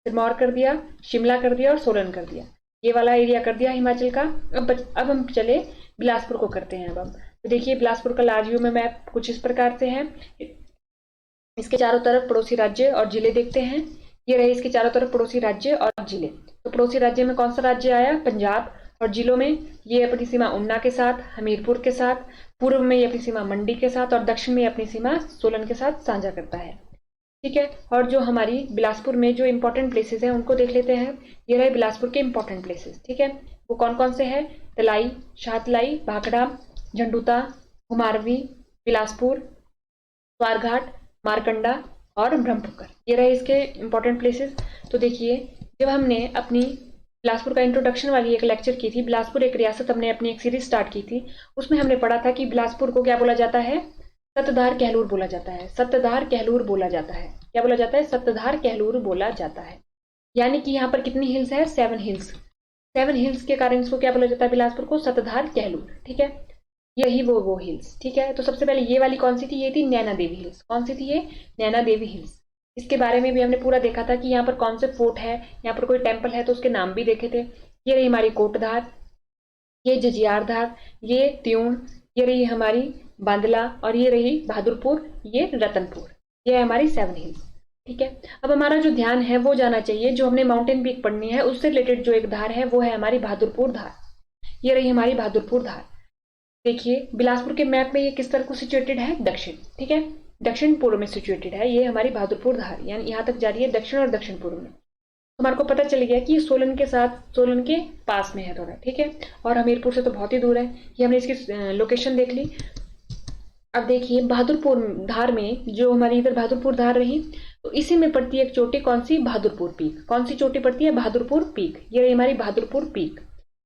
सिरमौर कर दिया, शिमला कर दिया और सोलन कर दिया, ये वाला एरिया कर दिया हिमाचल का। अब हम चले बिलासपुर को करते हैं। अब हम तो देखिए बिलासपुर का लार्ज व्यू में मैप कुछ इस प्रकार से है। इसके चारों तरफ पड़ोसी राज्य और जिले देखते हैं। ये रहे इसके चारों तरफ पड़ोसी राज्य और जिले। तो पड़ोसी राज्य में कौन सा राज्य आया, पंजाब। और जिलों में ये अपनी सीमा ऊना के साथ, हमीरपुर के साथ, पूर्व में ये अपनी सीमा मंडी के साथ और दक्षिण में अपनी सीमा सोलन के साथ साझा करता है। ठीक है, और जो हमारी बिलासपुर में जो इंपॉर्टेंट प्लेसेस हैं उनको देख लेते हैं। ये रहे बिलासपुर के इंपॉर्टेंट प्लेसेस। ठीक है, वो कौन कौन से हैं, तलाई, शाहतलाई, भाखड़ा, झंडूता, घुमारवी, बिलासपुर, स्वारघाट, मारकंडा और ब्रह्मपुकर, ये रहे इसके इंपॉर्टेंट प्लेसेस। तो देखिए जब हमने अपनी बिलासपुर का इंट्रोडक्शन वाली एक लेक्चर की थी, बिलासपुर एक रियासत, हमने अपनी एक सीरीज स्टार्ट की थी, उसमें हमने पढ़ा था कि बिलासपुर को क्या बोला जाता है, सत्तधार कहलूर बोला जाता है। सत्तधार कहलूर बोला जाता है, क्या बोला जाता है, सत्तधार कहलूर बोला जाता है। यानी कि यहाँ पर कितनी हिल्स है, 7 हिल्स। 7 हिल्स के कारण इसको क्या बोला जाता है, बिलासपुर को सत्तधार कहलूर। ठीक है, यही वो हिल्स। ठीक है, तो सबसे पहले ये वाली कौन सी थी, ये थी नैना देवी हिल्स। कौन सी थी ये, नैना देवी हिल्स। इसके बारे में भी हमने पूरा देखा था कि यहाँ पर कौन से फोर्ट है, यहाँ पर कोई टेम्पल है तो उसके नाम भी देखे थे। ये रही हमारी कोटधार, ये जजियारधार, ये त्यूण, ये रही हमारी बांदला और ये रही बहादुरपुर, ये रतनपुर। ये है हमारी 7 हिल्स। ठीक है, अब हमारा जो ध्यान है वो जाना चाहिए, जो हमने माउंटेन पीक पढ़नी है उससे रिलेटेड जो एक धार है वो है हमारी बहादुरपुर धार। ये रही हमारी बहादुरपुर धार। देखिए बिलासपुर के मैप में ये किस तरह को सिचुएटेड है, दक्षिण। ठीक है, दक्षिण पूर्व में सिचुएटेड है ये हमारी बहादुरपुर धार, यानी यहाँ तक जा रही है दक्षिण और दक्षिण पूर्व में। हमारे को पता चल गया कि सोलन के साथ, सोलन के पास में है थोड़ा। ठीक है, और हमीरपुर से तो बहुत ही दूर है। ये हमने इसकी लोकेशन देख ली। अब देखिए बहादुरपुर धार में जो हमारी इधर बहादुरपुर धार रही, तो इसी में पड़ती है एक चोटी, कौन सी, बहादुरपुर पीक। कौन सी चोटी पड़ती है, बहादुरपुर पीक। ये रही हमारी बहादुरपुर पीक।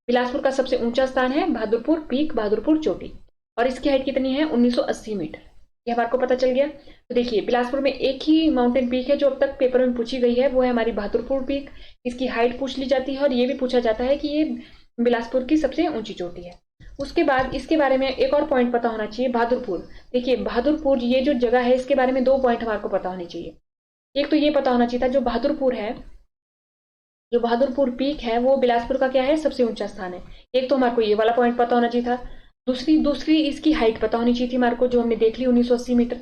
बिलासपुर का सबसे ऊंचा स्थान है बहादुरपुर पीक, बहादुरपुर चोटी, और इसकी हाइट कितनी है, 1980 मीटर। ये हमारे को पता चल गया। तो देखिए बिलासपुर में एक ही माउंटेन पीक है जो अब तक पेपर में पूछी गई है, वो है हमारी बहादुरपुर पीक। इसकी हाइट पूछ ली जाती है और ये भी पूछा जाता है कि ये बिलासपुर की सबसे ऊंची चोटी है। उसके बाद इसके बारे में एक और पॉइंट पता होना चाहिए, बहादुरपुर। देखिए बहादुरपुर ये जो जगह है इसके बारे में 2 पॉइंट हमारे को पता होने चाहिए। एक तो ये पता होना चाहिए था जो बहादुरपुर है, जो बहादुरपुर पीक है वो बिलासपुर का क्या है, सबसे ऊंचा स्थान है। एक तो हमारे को ये वाला पॉइंट पता होना चाहिए था। दूसरी इसकी हाइट पता होनी चाहिए थी हमारे को, जो हमने देख ली 1980 मीटर।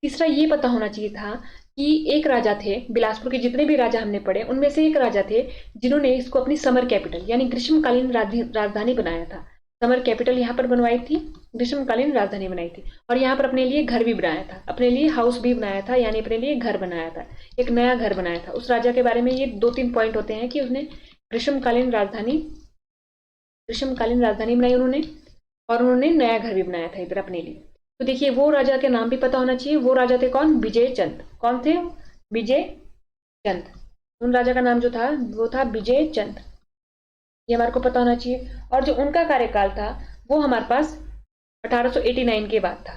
तीसरा ये पता होना चाहिए था कि एक राजा थे, बिलासपुर के जितने भी राजा हमने पढ़े उनमें से एक राजा थे जिन्होंने इसको अपनी समर कैपिटल यानी ग्रीष्मकालीन राजधानी बनाया था। समर कैपिटल यहाँ पर बनवाई थी, ग्रीष्मकालीन राजधानी बनाई थी, और यहाँ पर अपने लिए घर भी बनाया था, अपने लिए हाउस भी बनाया था, यानी अपने लिए घर बनाया था, एक नया घर बनाया था। उस राजा के बारे में ये 2-3 पॉइंट होते हैं कि उसने ग्रीष्मकालीन राजधानी बनाई उन्होंने, और उन्होंने नया घर भी बनाया था इधर अपने लिए। तो देखिए वो राजा के नाम भी पता होना चाहिए। वो राजा थे कौन, विजय चंद। कौन थे, विजय चंद। उन राजा का नाम जो था वो था विजय चंद, ये हमारे को पता होना चाहिए। और जो उनका कार्यकाल था वो हमारे पास 1889 के बाद था।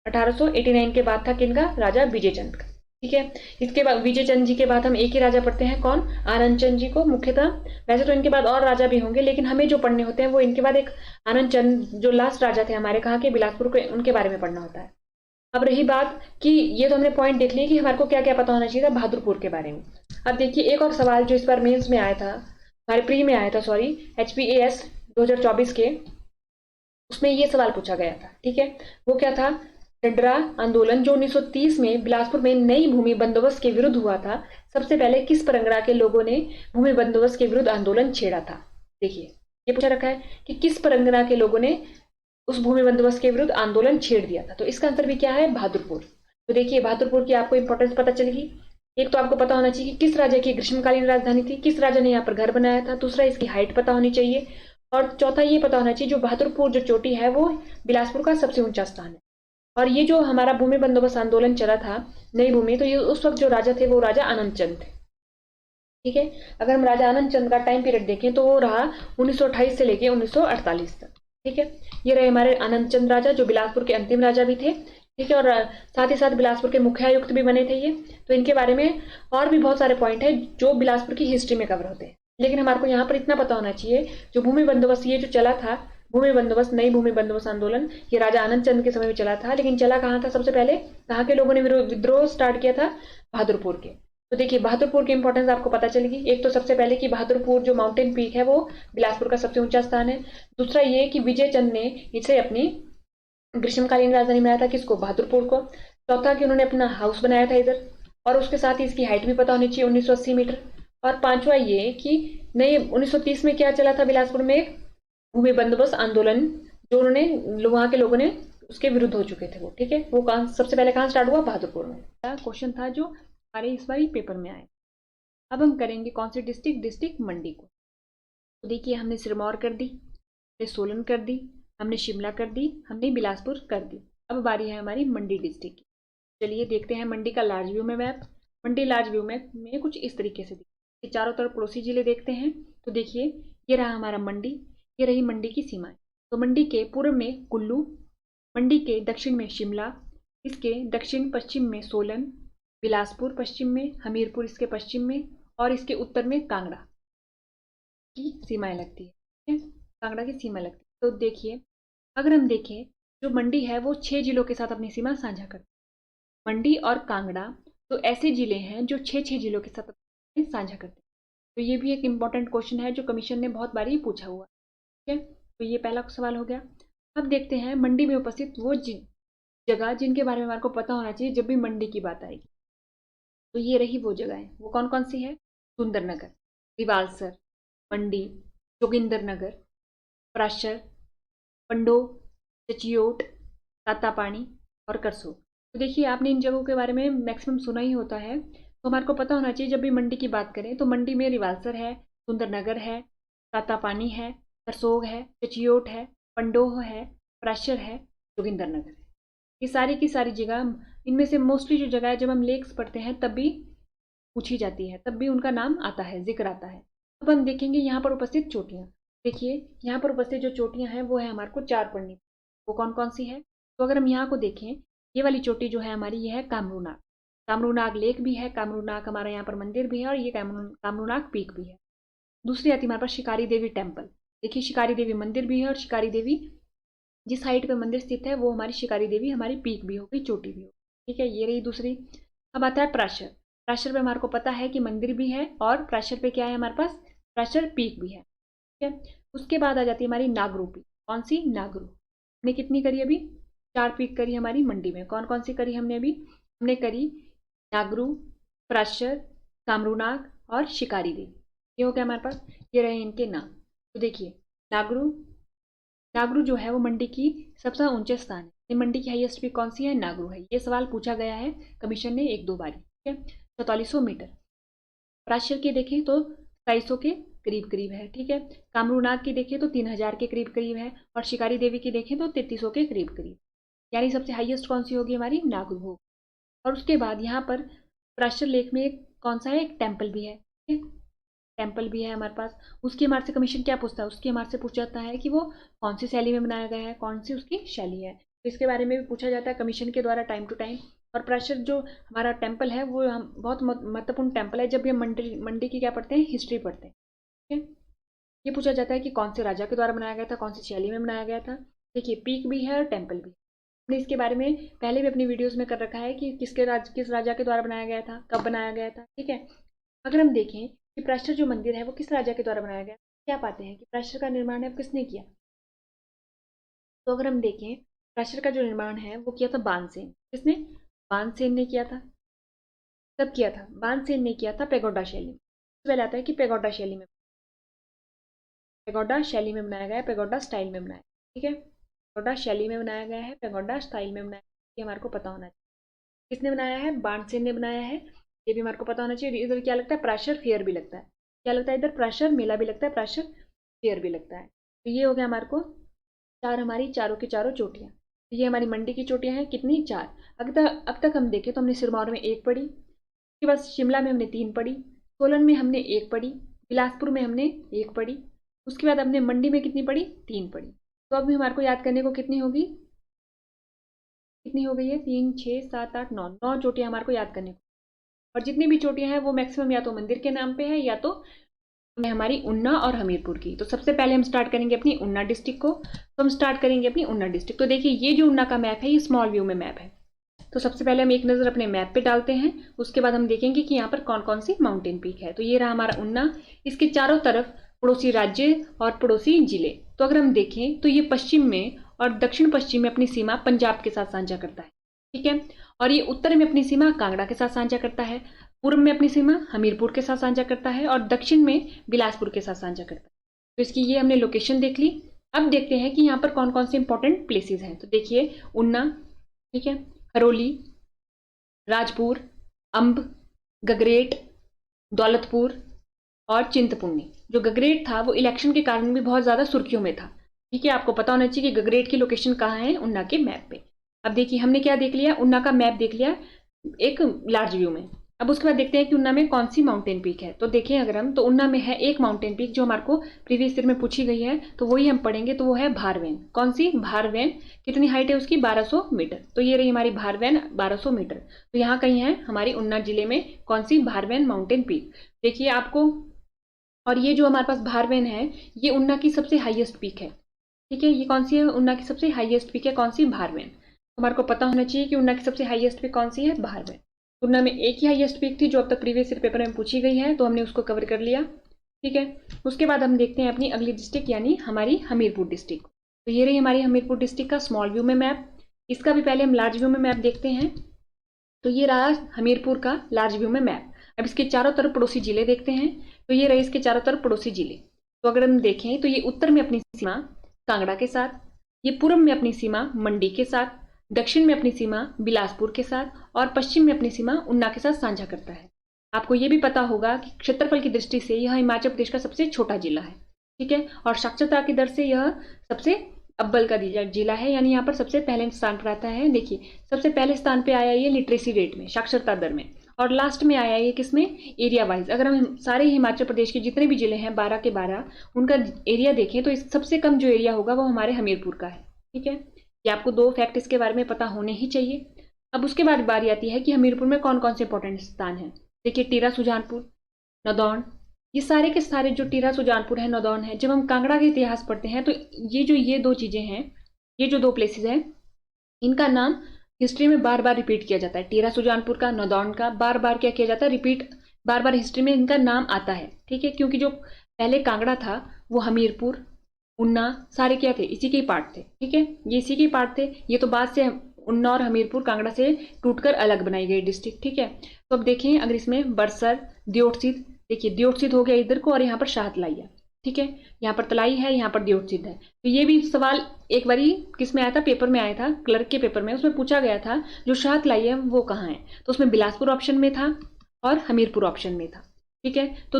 1889 के बाद था किनका, राजा विजय चंद का। ठीक है, इसके बाद विजय चंद जी के बाद हम एक ही राजा पढ़ते हैं, कौन, आनंद चंद जी को मुख्यतः। वैसे तो इनके बाद और राजा भी होंगे, लेकिन हमें जो पढ़ने होते हैं वो इनके बाद एक आनंद चंद जो लास्ट राजा थे हमारे, कहाँ के, बिलासपुर के, उनके बारे में पढ़ना होता है। अब रही बात कि ये तो हमने पॉइंट देख लिया कि हमारे को क्या क्या पता होना चाहिए था बहादुरपुर के बारे में। अब देखिए एक और सवाल जो इस बार मेंस में आया था, हमारे प्री में आया था, सॉरी, HPAS 2024 के, उसमें ये सवाल पूछा गया था। ठीक है, वो क्या था, डडरा आंदोलन जो 1930 में बिलासपुर में नई भूमि बंदोबस्त के विरुद्ध हुआ था, सबसे पहले किस परगना के लोगों ने भूमि बंदोबस्त के विरुद्ध आंदोलन छेड़ा था। देखिए ये पूछा रखा है कि किस परगना के लोगों ने उस भूमि बंदोबस्त के विरुद्ध आंदोलन छेड़ दिया था, तो इसका आंसर भी क्या है, बहादुरपुर। तो देखिए बहादुरपुर की आपको इंपॉर्टेंस पता चलेगी। एक तो आपको पता होना चाहिए कि किस राजा की ग्रीष्मकालीन राजधानी थी, किस राजा ने यहाँ पर घर बनाया था। दूसरा इसकी हाइट पता होनी चाहिए, और चौथा ये पता होना चाहिए जो बहादुरपुर जो चोटी है वो बिलासपुर का सबसे ऊंचा स्थान है। और ये जो हमारा भूमि बंदोबस्त आंदोलन चला था, नई भूमि, तो ये उस वक्त जो राजा थे वो राजा आनंद चंद थे। ठीक है, अगर हम राजा आनंद चंद का टाइम पीरियड देखें तो वो रहा 1928 से लेके 1948 तक। ठीक है, ये रहे हमारे आनंद चंद राजा जो बिलासपुर के अंतिम राजा भी थे। ठीक है। और साथ ही साथ बिलासपुर के मुख्य आयुक्त भी बने थे ये। तो इनके बारे में और भी बहुत सारे पॉइंट है जो बिलासपुर की हिस्ट्री में कवर होते हैं। लेकिन हमारे को यहाँ पर इतना पता होना चाहिए, जो भूमि बंदोबस्त ये जो चला था, भूमि बंदोबस्त, नई भूमि बंदोबस्त आंदोलन, ये राजा आनंद चंद के समय में चला था। लेकिन चला कहाँ था सबसे पहले, कहाँ के लोगों ने विद्रोह स्टार्ट किया था, बहादुरपुर के। तो देखिए बहादुरपुर की इंपॉर्टेंस आपको पता चलेगी। एक तो सबसे पहले कि बहादुरपुर जो माउंटेन पीक है वो बिलासपुर का सबसे ऊंचा स्थान है। दूसरा ये कि विजय चंद ने इसे अपनी ग्रीष्मकालीन राजधानी बनाया था, किसको, बहादुरपुर को। चौथा कि उन्होंने अपना हाउस बनाया था इधर, और उसके साथ ही इसकी हाइट भी पता होनी चाहिए, 1980 मीटर। और पांचवा ये कि नए 1930 में क्या चला था बिलासपुर में, एक भूमि बंदोबस्त आंदोलन, जो उन्होंने वहां के लोगों ने उसके विरुद्ध हो चुके थे वो, ठीक है। वो कहां सबसे पहले कहां स्टार्ट हुआ, बहादुरपुर में। क्वेश्चन था जो हमारे इस बार पेपर में आए। अब हम करेंगे कौन सी डिस्ट्रिक्ट, डिस्ट्रिक्ट मंडी को। तो देखिए हमने सिरमौर कर दी, हमने सोलन कर दी, हमने शिमला कर दी, हमने बिलासपुर कर दी। अब बारी है हमारी मंडी डिस्ट्रिक्ट की। चलिए देखते हैं मंडी का लार्ज व्यू में मैप। मंडी लार्ज व्यू में कुछ इस तरीके से दिखती है। चारों तरफ पड़ोसी जिले देखते हैं तो देखिए ये रहा हमारा मंडी, ये रही मंडी की सीमाएं। तो मंडी के पूर्व में कुल्लू, मंडी के दक्षिण में शिमला, इसके दक्षिण पश्चिम में सोलन, बिलासपुर पश्चिम में, हमीरपुर इसके पश्चिम में, और इसके उत्तर में कांगड़ा की सीमाएं लगती है। कांगड़ा की सीमा लगती है। तो देखिए अगर हम देखें, जो मंडी है वो 6 जिलों के साथ अपनी सीमा साझा करती है। मंडी और कांगड़ा तो ऐसे जिले हैं जो 6 जिलों के साथ अपनी साझा करते हैं। तो ये भी एक इंपॉर्टेंट क्वेश्चन है जो कमीशन ने बहुत बार ही पूछा हुआ है। ठीक है, तो ये पहला सवाल हो गया। अब देखते हैं मंडी में उपस्थित वो जगह जिनके बारे में हमारे को पता होना चाहिए जब भी मंडी की बात आएगी। तो ये रही वो जगह है, वो कौन कौन सी है, सुंदरनगर, रिवालसर, मंडी, जोगिंदरनगर, प्राशर, पंडो, चचियोट, तातापानी और करसोग। तो देखिए आपने इन जगहों के बारे में मैक्सिमम सुना ही होता है, तो हमारे को पता होना चाहिए जब भी मंडी की बात करें तो मंडी में रिवालसर है, सुंदरनगर है, तातापानी है, करसोग है, चचियोट है, पंडोह है, प्राशर है, जोगिंदरनगर है। ये सारी की सारी जगह, इनमें से मोस्टली जो जगह है जब हम लेक्स पढ़ते हैं तब भी पूछी जाती है, तब भी उनका नाम आता है, जिक्र आता है। अब हम देखेंगे यहाँ पर उपस्थित चोटियाँ। देखिए यहाँ पर उपस्थित जो चोटियाँ हैं वो है हमारे को 4 पढ़नी, वो कौन कौन सी है। तो अगर हम यहाँ को देखें, ये वाली चोटी जो है हमारी, ये है कामरूनाग। कामरूनाग लेक भी है, कामरूनाग हमारा यहाँ पर मंदिर भी है, और ये कामरूनाग पीक भी है। दूसरी आती है हमारे पास शिकारी देवी टेम्पल। देखिए शिकारी देवी मंदिर भी है, और शिकारी देवी जिस हाइट पे मंदिर स्थित है वो हमारी शिकारी देवी हमारी पीक भी होगी, चोटी भी होगी। ठीक है, ये रही दूसरी। अब आता है प्राशर। प्राशर पे हमारे को पता है कि मंदिर भी है, और प्राशर पे क्या है हमारे पास, प्राशर पीक भी है। ठीक है, उसके बाद आ जाती है हमारी नागरू पीक। कौन सी, नागरू। हमने कितनी करी अभी, 4 पीक करी हमारी मंडी में। कौन कौन सी करी हमने अभी, हमने करी नागरू, प्राशर, कामरूनाग और शिकारी देवी। ये हो गया हमारे पास, ये रहे इनके नाम। तो देखिए नागरू, नागरू जो है वो मंडी की सबसे ऊंचे स्थान है। मंडी की हाईएस्ट पीक कौन सी है, नागरू है। ये सवाल पूछा गया है कमीशन ने 1-2 बार। ठीक है, 4400 मीटर। प्राशर की देखें तो 250 के करीब करीब है। ठीक है, कामरूनाग की देखें तो 3000 के करीब करीब है, और शिकारी देवी की देखें तो 3300 के करीब करीब। यानी सबसे हाईएस्ट कौन सी होगी हमारी, नागरू होगी। और उसके बाद यहाँ पर प्राशर लेक में एक कौन सा है, एक टेम्पल भी है। ठीक है, टेम्पल भी है हमारे पास। उसकी हमारे से कमीशन क्या पूछता है, उसकी हमारे से पूछा जाता है कि वो कौन सी शैली में बनाया गया है, कौन सी उसकी शैली है। तो इसके बारे में भी पूछा जाता है कमीशन के द्वारा टाइम टू टाइम। और प्राशर जो हमारा टेम्पल है वो हम बहुत महत्वपूर्ण टेम्पल है जब भी हम मंडी मंडी की क्या पढ़ते हैं, हिस्ट्री पढ़ते हैं। ठीक है, ये पूछा जाता है कि कौन से राजा के द्वारा बनाया गया था, कौन सी शैली में बनाया गया था। देखिए पीक भी है और टेम्पल भी। हमने इसके बारे में पहले भी अपनी वीडियोस में कर रखा है कि किस राजा के द्वारा बनाया गया था, कब बनाया गया था। ठीक है, अगर हम देखें कि प्राशर जो मंदिर है वो किस राजा के द्वारा बनाया गया, क्या पाते हैं कि प्राशर का निर्माण है किसने किया। तो अगर हम देखें प्राशर का जो निर्माण है वो किया था बाणसेन। किसने, बाणसेन ने किया था। तब किया था, बाणसेन ने किया था पेगोडा शैली में। सबसे पहले आता है कि पेगोडा शैली में, पेगोडा शैली में बनाया गया है, पेगोडा स्टाइल में बनाया। ठीक है, पेगोडा शैली में बनाया गया है, पेगोडा स्टाइल में बनाया, ये हमारे को पता होना चाहिए। किसने बनाया है, बाणसेन ने बनाया है, ये भी हमारे को पता होना चाहिए। इधर क्या लगता है, प्राशर फेयर भी लगता है। क्या लगता है, इधर प्राशर मेला भी लगता है, प्राशर फेयर भी लगता है। तो ये हो गया हमारे को हमारी चारों की चारों चोटियाँ। तो ये हमारी मंडी की चोटियाँ हैं कितनी, 4। अब तक हम देखें तो हमने सिरमौर में 1 पढ़ी, उसके बाद शिमला में हमने 3 पढ़ी, सोलन में हमने 1 पढ़ी, बिलासपुर में हमने 1 पढ़ी, उसके बाद हमने मंडी में कितनी पढ़ी, 3 पढ़ी। तो अब हमारे को याद करने को कितनी होगी, कितनी हो गई है, 3 6 7 8 9, 9 चोटियां हमारे को याद करने को। और जितनी भी चोटियां हैं वो मैक्सिमम या तो मंदिर के नाम पे है या तो हमारी उन्ना और हमीरपुर की। तो सबसे पहले हम स्टार्ट करेंगे अपनी उन्ना डिस्ट्रिक्ट को। तो हम स्टार्ट करेंगे अपनी उन्ना डिस्ट्रिक्ट। तो देखिए ये जो उन्ना का मैप है ये स्मॉल व्यू में मैप है। तो सबसे पहले हम एक नज़र अपने मैप पे डालते हैं, उसके बाद हम देखेंगे कि यहाँ पर कौन कौन सी माउंटेन पीक है। तो ये रहा हमारा उन्ना, इसके चारों तरफ पड़ोसी राज्य और पड़ोसी जिले। तो अगर हम देखें तो ये पश्चिम में और दक्षिण पश्चिम में अपनी सीमा पंजाब के साथ साझा करता है, ठीक है। और ये उत्तर में अपनी सीमा कांगड़ा के साथ साझा करता है, पूर्व में अपनी सीमा हमीरपुर के साथ साझा करता है और दक्षिण में बिलासपुर के साथ साझा करता है। तो इसकी ये हमने लोकेशन देख ली। अब देखते हैं कि यहाँ पर कौन कौन से इंपॉर्टेंट प्लेसेस हैं। तो देखिए उन्ना, ठीक है, हरोली, राजपुर, अंब, गगरेट, दौलतपुर और चिंतपूर्णी। जो गगरेट था वो इलेक्शन के कारण भी बहुत ज़्यादा सुर्खियों में था, ठीक है। आपको पता होना चाहिए कि गगरेट की लोकेशन कहाँ है उन्ना के मैप पे। अब देखिए हमने क्या देख लिया, उन्ना का मैप देख लिया एक लार्ज व्यू में। अब उसके बाद देखते हैं कि उन्ना में कौन सी माउंटेन पीक है। तो देखें अगर हम, तो उन्ना में है एक माउंटेन पीक जो हमारे को प्रीवियस ईयर में पूछी गई है, तो वही हम पढ़ेंगे। तो वो है भारवेन। कौन सी? भारवेन। कितनी हाइट है उसकी? 1200 मीटर। तो ये रही हमारी भारवेन 1200 मीटर। तो यहाँ कहीं है हमारी उन्ना जिले में कौन सी? भारवेन माउंटेन पीक। देखिए आपको, और ये जो हमारे पास भारवेन है ये उन्ना की सबसे हाईएस्ट पीक है, ठीक है। ये कौन सी है? उन्ना की सबसे हाईएस्ट पीक है कौन सी? भारवेन। हमारे को पता होना चाहिए कि उन्ना की सबसे हाईएस्ट पीक कौन सी है? भारवेन। उन्ना में एक ही हाईएस्ट पीक थी जो अब तक प्रीवियस ईयर पेपर में पूछी गई है, तो हमने उसको कवर कर लिया, ठीक है। उसके बाद हम देखते हैं अपनी अगली डिस्ट्रिक्ट यानी हमारी हमीरपुर डिस्ट्रिक्ट। तो ये रही हमारी हमीरपुर डिस्ट्रिक्ट का स्मॉल व्यू में मैप। इसका भी पहले हम लार्ज व्यू में मैप देखते हैं। तो ये रहा हमीरपुर का लार्ज व्यू में मैप। अब इसके चारों तरफ पड़ोसी जिले देखते हैं। तो ये रहे इसके चारों तरफ पड़ोसी जिले। तो अगर हम देखें तो ये उत्तर में अपनी सीमा कांगड़ा के साथ, ये पूर्व में अपनी सीमा मंडी के साथ, दक्षिण में अपनी सीमा बिलासपुर के साथ और पश्चिम में अपनी सीमा उन्ना के साथ साझा करता है। आपको ये भी पता होगा कि क्षेत्रफल की दृष्टि से यह हिमाचल प्रदेश का सबसे छोटा जिला है, ठीक है। और साक्षरता की दर से यह सबसे अव्वल का जिला है, यानी यहाँ पर सबसे पहले स्थान पर आता है। देखिए सबसे पहले स्थान पे आया ये लिटरेसी रेट में, साक्षरता दर में, और लास्ट में आया ये किसमें? Area wise. अगर हम सारे हिमाचल प्रदेश के जितने भी जिले हैं 12 के 12 उनका एरिया देखें तो इस सबसे कम जो एरिया होगा वो हमारे हमीरपुर का है, ठीक है। ये आपको दो फैक्ट इसके बारे में पता होने ही चाहिए। अब उसके बाद बारी आती है कि हमीरपुर में कौन कौन से इंपॉर्टेंट स्थान है। देखिए टीरा सुजानपुर, नदौन, ये सारे के सारे जो टीरा सुजानपुर है, नदौन है, जब हम कांगड़ा का इतिहास पढ़ते हैं तो ये दो चीजें हैं, ये जो दो प्लेसेस हैं इनका नाम हिस्ट्री में बार बार रिपीट किया जाता है। टीरा सुजानपुर का, नदौन का बार बार क्या किया जाता है? रिपीट, बार बार हिस्ट्री में इनका नाम आता है, ठीक है। क्योंकि जो पहले कांगड़ा था वो हमीरपुर, उन्ना सारे क्या थे? इसी के पार्ट थे, ठीक है। ये इसी के पार्ट थे। ये तो बाद से उन्ना और हमीरपुर कांगड़ा से टूटकर अलग बनाई गई डिस्ट्रिक्ट, ठीक है। तो अब देखें अगर इसमें बरसर, दियोटसिद, देखिए दियोटसिद हो गया इधर को और यहाँ पर शाहतलाइया, ठीक है। यहाँ पर तलाई है, यहाँ पर दियोटसिद है। तो ये भी सवाल एक बारी किस में आया था? पेपर में आया था, क्लर्क के पेपर में। उसमें पूछा गया था जो शाहतलाइया है वो कहाँ है। तो उसमें बिलासपुर ऑप्शन में था और हमीरपुर ऑप्शन में था, ठीक है। तो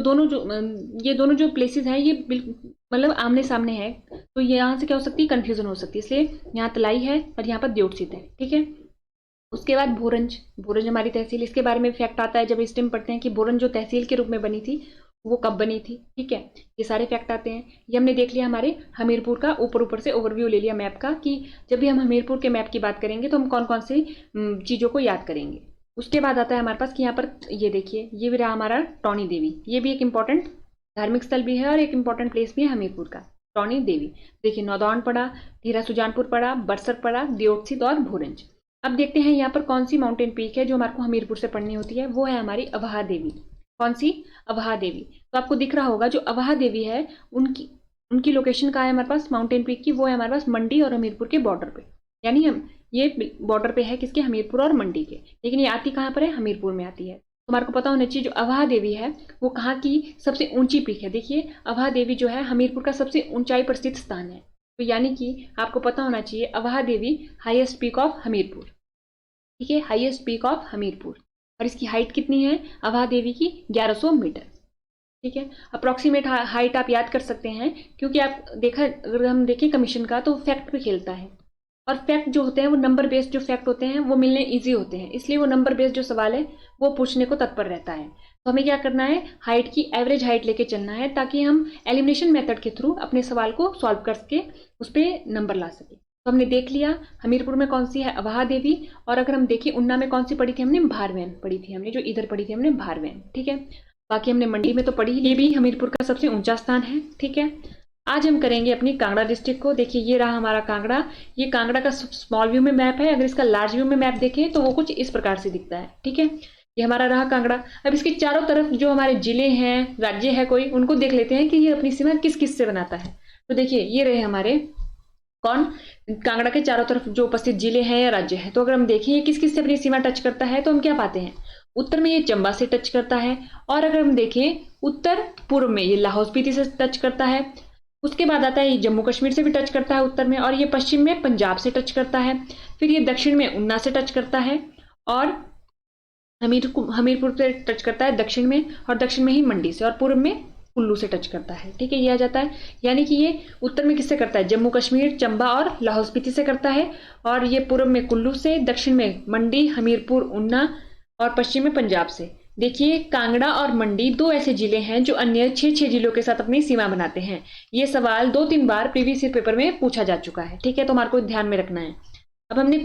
ये दोनों जो प्लेसेस हैं ये मतलब आमने सामने है, तो यहाँ से क्या हो सकती है? कंफ्यूजन हो सकती है, इसलिए यहाँ तलाई है और यहाँ पर दियोटसिद है, ठीक है। उसके बाद भोरंज, भोरंज हमारी तहसील, इसके बारे में फैक्ट आता है जब इस टाइम पढ़ते हैं कि भोरंज जो तहसील के रूप में बनी थी वो कब बनी थी, ठीक है। ये सारे फैक्ट आते हैं। ये हमने देख लिया हमारे हमीरपुर का, ऊपर से ओवरव्यू ले लिया मैप का कि जब भी हम हमीरपुर के मैप की बात करेंगे तो हम कौन कौन सी चीज़ों को याद करेंगे। उसके बाद आता है हमारे पास कि यहाँ पर ये देखिए ये भी रहा हमारा टौणी देवी। ये भी एक इंपॉर्टेंट धार्मिक स्थल भी है और एक इंपॉर्टेंट प्लेस भी है हमीरपुर का, टौणी देवी। देखिए नौदौन पड़ा, टीरा सुजानपुर पड़ा, बरसर पड़ा, दियोटसिद और भोरंज। अब देखते हैं यहाँ पर कौन सी माउंटेन पीक है जो हमारे को हमीरपुर से पढ़नी होती है। वो है हमारी अवहा देवी। कौन सी? अवहा देवी। तो आपको दिख रहा होगा जो अवहा देवी है उनकी लोकेशन कहाँ है हमारे पास माउंटेन पीक की? वो है हमारे पास मंडी और हमीरपुर के बॉर्डर पे, यानी हम ये बॉर्डर पे है किसके? हमीरपुर और मंडी के। लेकिन ये आती कहाँ पर है? हमीरपुर में आती है। तो हमारे को पता होना चाहिए जो अवहा देवी है वो कहाँ की सबसे ऊंची पीक है। देखिए अवहा देवी जो है हमीरपुर का सबसे ऊंचाई पर स्थित स्थान है। तो यानी कि आपको पता होना चाहिए अवहा देवी हाईएस्ट पीक ऑफ हमीरपुर, ठीक है, हाईएस्ट पीक ऑफ हमीरपुर। और इसकी हाइट कितनी है अवहा देवी की? 1100 मीटर, ठीक है। अप्रॉक्सीमेट हाइट आप याद कर सकते हैं क्योंकि आप अगर हम देखें कमीशन का तो फैक्ट पे खेलता है, और फैक्ट जो होते हैं वो नंबर बेस्ड जो फैक्ट होते हैं वो मिलने इजी होते हैं, इसलिए वो नंबर बेस्ड जो सवाल है वो पूछने को तत्पर रहता है। तो हमें क्या करना है? हाइट की एवरेज हाइट लेके चलना है ताकि हम एलिमिनेशन मेथड के थ्रू अपने सवाल को सॉल्व करके उस पर नंबर ला सकें। तो हमने देख लिया हमीरपुर में कौन सी है, अवाहा देवी, और अगर हम देखें उन्ना में कौन सी पढ़ी थी हमने, भारवेन पढ़ी थी हमने, जो इधर पढ़ी थी हमने भारवेन। ठीक है, बाकी हमने मंडी में तो पढ़ी, ये भी हमीरपुर का सबसे ऊंचा स्थान है। ठीक है, आज हम करेंगे अपनी कांगड़ा डिस्ट्रिक्ट को। देखिए ये रहा हमारा कांगड़ा, ये कांगड़ा का स्मॉल व्यू में मैप है। अगर इसका लार्ज व्यू में मैप देखें तो वो कुछ इस प्रकार से दिखता है। ठीक है, ये हमारा रहा कांगड़ा। अब इसके चारों तरफ जो हमारे जिले हैं, राज्य है कोई, उनको देख लेते हैं कि ये अपनी सीमा किस किस से बनाता है। तो देखिए ये रहे हमारे कौन, कांगड़ा के चारों तरफ जो उपस्थित जिले हैं या राज्य है। तो अगर हम देखें ये किस किस से अपनी सीमा टच करता है, तो हम क्या पाते हैं, उत्तर में ये चंबा से टच करता है, और अगर हम देखें उत्तर पूर्व में ये लाहौल स्पीति से टच करता है। उसके बाद आता है ये जम्मू कश्मीर से भी टच करता है उत्तर में, और ये पश्चिम में पंजाब से टच करता है। फिर ये दक्षिण में उन्ना से टच करता है, और हमीरपुर से टच करता है दक्षिण में, और दक्षिण में ही मंडी से, और पूर्व में कुल्लू से टच करता है। ठीक है, ये आ जाता है, यानी कि ये उत्तर में किससे करता है, जम्मू कश्मीर, चंबा और लाहौल स्पीति से करता है, और ये पूर्व में कुल्लू से, दक्षिण में मंडी, हमीरपुर, उन्ना, और पश्चिम में पंजाब से। देखिए कांगड़ा और मंडी दो ऐसे जिले हैं जो अन्य 6 जिलों के साथ अपनी सीमा बनाते हैं। ये सवाल 2-3 बार प्रीवियस ईयर पेपर में पूछा जा चुका है। ठीक है, तो हमारे को ध्यान में रखना है। अब हमने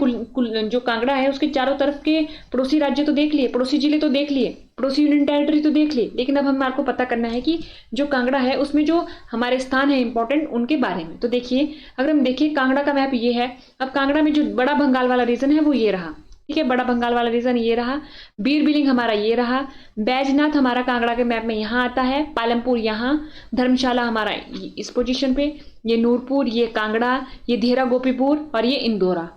जो कांगड़ा है उसके चारों तरफ के पड़ोसी राज्य तो देख लिए, पड़ोसी जिले तो देख लिए, पड़ोसी यूनियन टेरिटरी तो देख लिए, लेकिन अब हमारे को पता करना है कि जो कांगड़ा है उसमें जो हमारे स्थान है इंपॉर्टेंट उनके बारे में। तो देखिए अगर हम देखिए कांगड़ा का मैप ये है। अब कांगड़ा में जो बड़ा बंगाल वाला रीजन है वो ये रहा। ठीक है, बड़ा बंगाल वाला रीजन ये रहा, बीर बिलिंग हमारा ये रहा, बैजनाथ हमारा कांगड़ा के मैप में यहाँ आता है, पालमपुर यहाँ, धर्मशाला हमारा इस पोजीशन पे, ये नूरपुर, ये कांगड़ा, ये देहरा गोपीपुर, और ये इंदौरा।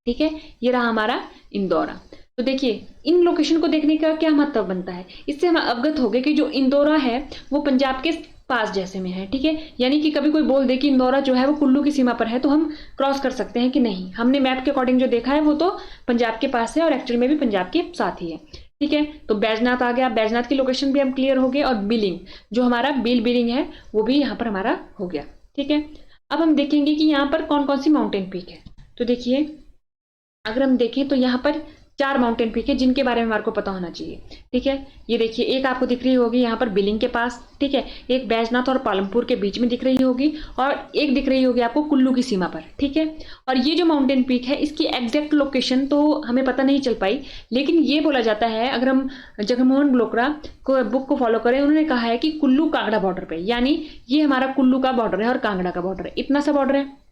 ठीक है, ये रहा हमारा इंदौरा। तो देखिए इन लोकेशन को देखने का क्या महत्व बनता है, इससे हम अवगत हो गए कि जो इंदौरा है वो पंजाब के पास जैसे में है। ठीक है, यानी कि कभी कोई बोल दे कि इंदौरा जो है वो कुल्लू की सीमा पर है, तो हम क्रॉस कर सकते हैं कि नहीं, हमने मैप के अकॉर्डिंग जो देखा है वो तो पंजाब के पास है, और एक्चुअल में भी पंजाब के साथ ही है। ठीक है, तो बैजनाथ आ गया, बैजनाथ की लोकेशन भी हम क्लियर हो गए, और बिलिंग जो हमारा बिलिंग है वो भी यहाँ पर हमारा हो गया। ठीक है, अब हम देखेंगे कि यहाँ पर कौन कौन सी माउंटेन पीक है। तो देखिए अगर हम देखें तो यहाँ पर 4 माउंटेन पीक है जिनके बारे में हमारे को पता होना चाहिए। ठीक है, ये देखिए एक आपको दिख रही होगी यहाँ पर बिलिंग के पास। ठीक है, एक बैजनाथ और पालमपुर के बीच में दिख रही होगी, और एक दिख रही होगी आपको कुल्लू की सीमा पर। ठीक है, और ये जो माउंटेन पीक है इसकी एग्जैक्ट लोकेशन तो हमें पता नहीं चल पाई, लेकिन ये बोला जाता है, अगर हम जगमोहन ग्लोकरा को बुक को फॉलो करें, उन्होंने कहा है कि कुल्लू कांगड़ा बॉर्डर पे, यानी ये हमारा कुल्लू का बॉर्डर है और कांगड़ा का बॉर्डर है, इतना सा बॉर्डर है,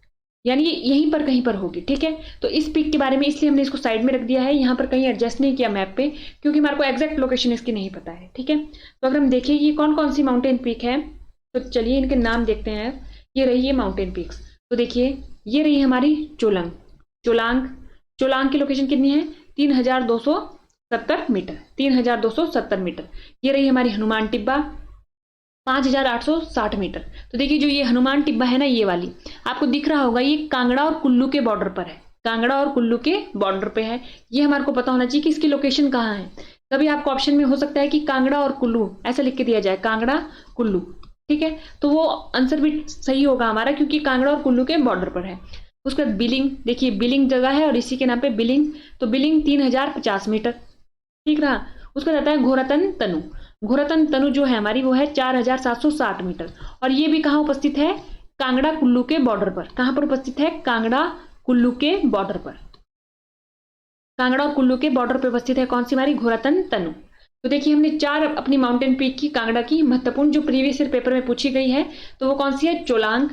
यानी यहीं पर कहीं पर होगी। ठीक है, तो इस पीक के बारे में इसलिए हमने इसको साइड में रख दिया है, यहाँ पर कहीं एडजस्ट नहीं किया मैप पे, क्योंकि हमारे को एग्जैक्ट लोकेशन इसकी नहीं पता है। ठीक है, तो अगर हम देखें ये कौन कौन सी माउंटेन पीक है, तो चलिए इनके नाम देखते हैं। ये रही है माउंटेन पीक्स। तो देखिए ये रही हमारी चोलांग की लोकेशन कितनी है, 3270 मीटर, 3270 मीटर। ये रही हमारी हनुमान टिब्बा, 5860 मीटर। तो देखिए जो ये हनुमान टिब्बा है ना, ये वाली आपको दिख रहा होगा, ये कांगड़ा और कुल्लू के बॉर्डर पर है, कांगड़ा और कुल्लू के बॉर्डर पे है। ये हमारे को पता होना चाहिए कि इसकी लोकेशन कहाँ है। कभी आपको ऑप्शन में हो सकता है कि कांगड़ा और कुल्लू ऐसा लिख के दिया जाए, कांगड़ा कुल्लू। ठीक है, तो वो आंसर भी सही होगा हमारा, क्योंकि कांगड़ा और कुल्लू के बॉर्डर पर है। उसके बाद बिलिंग, देखिए बिलिंग जगह है और इसी के नाम पे बिलिंग, तो बिलिंग 3050 मीटर। ठीक रहा। उसके बाद आता है घोरातन तनु जो है हमारी वो है 4760 मीटर, और ये भी कहाँ उपस्थित है, कांगड़ा कुल्लू के बॉर्डर पर। कहां पर उपस्थित है, कांगड़ा कुल्लू के बॉर्डर पर, कांगड़ा और कुल्लू के बॉर्डर पर उपस्थित है कौन सी हमारी, घोरातन तनु। तो देखिए हमने 4 अपनी माउंटेन पीक की कांगड़ा की महत्वपूर्ण जो प्रीवियस ईयर पेपर में पूछी गई है, तो वो कौन सी है, चोलांग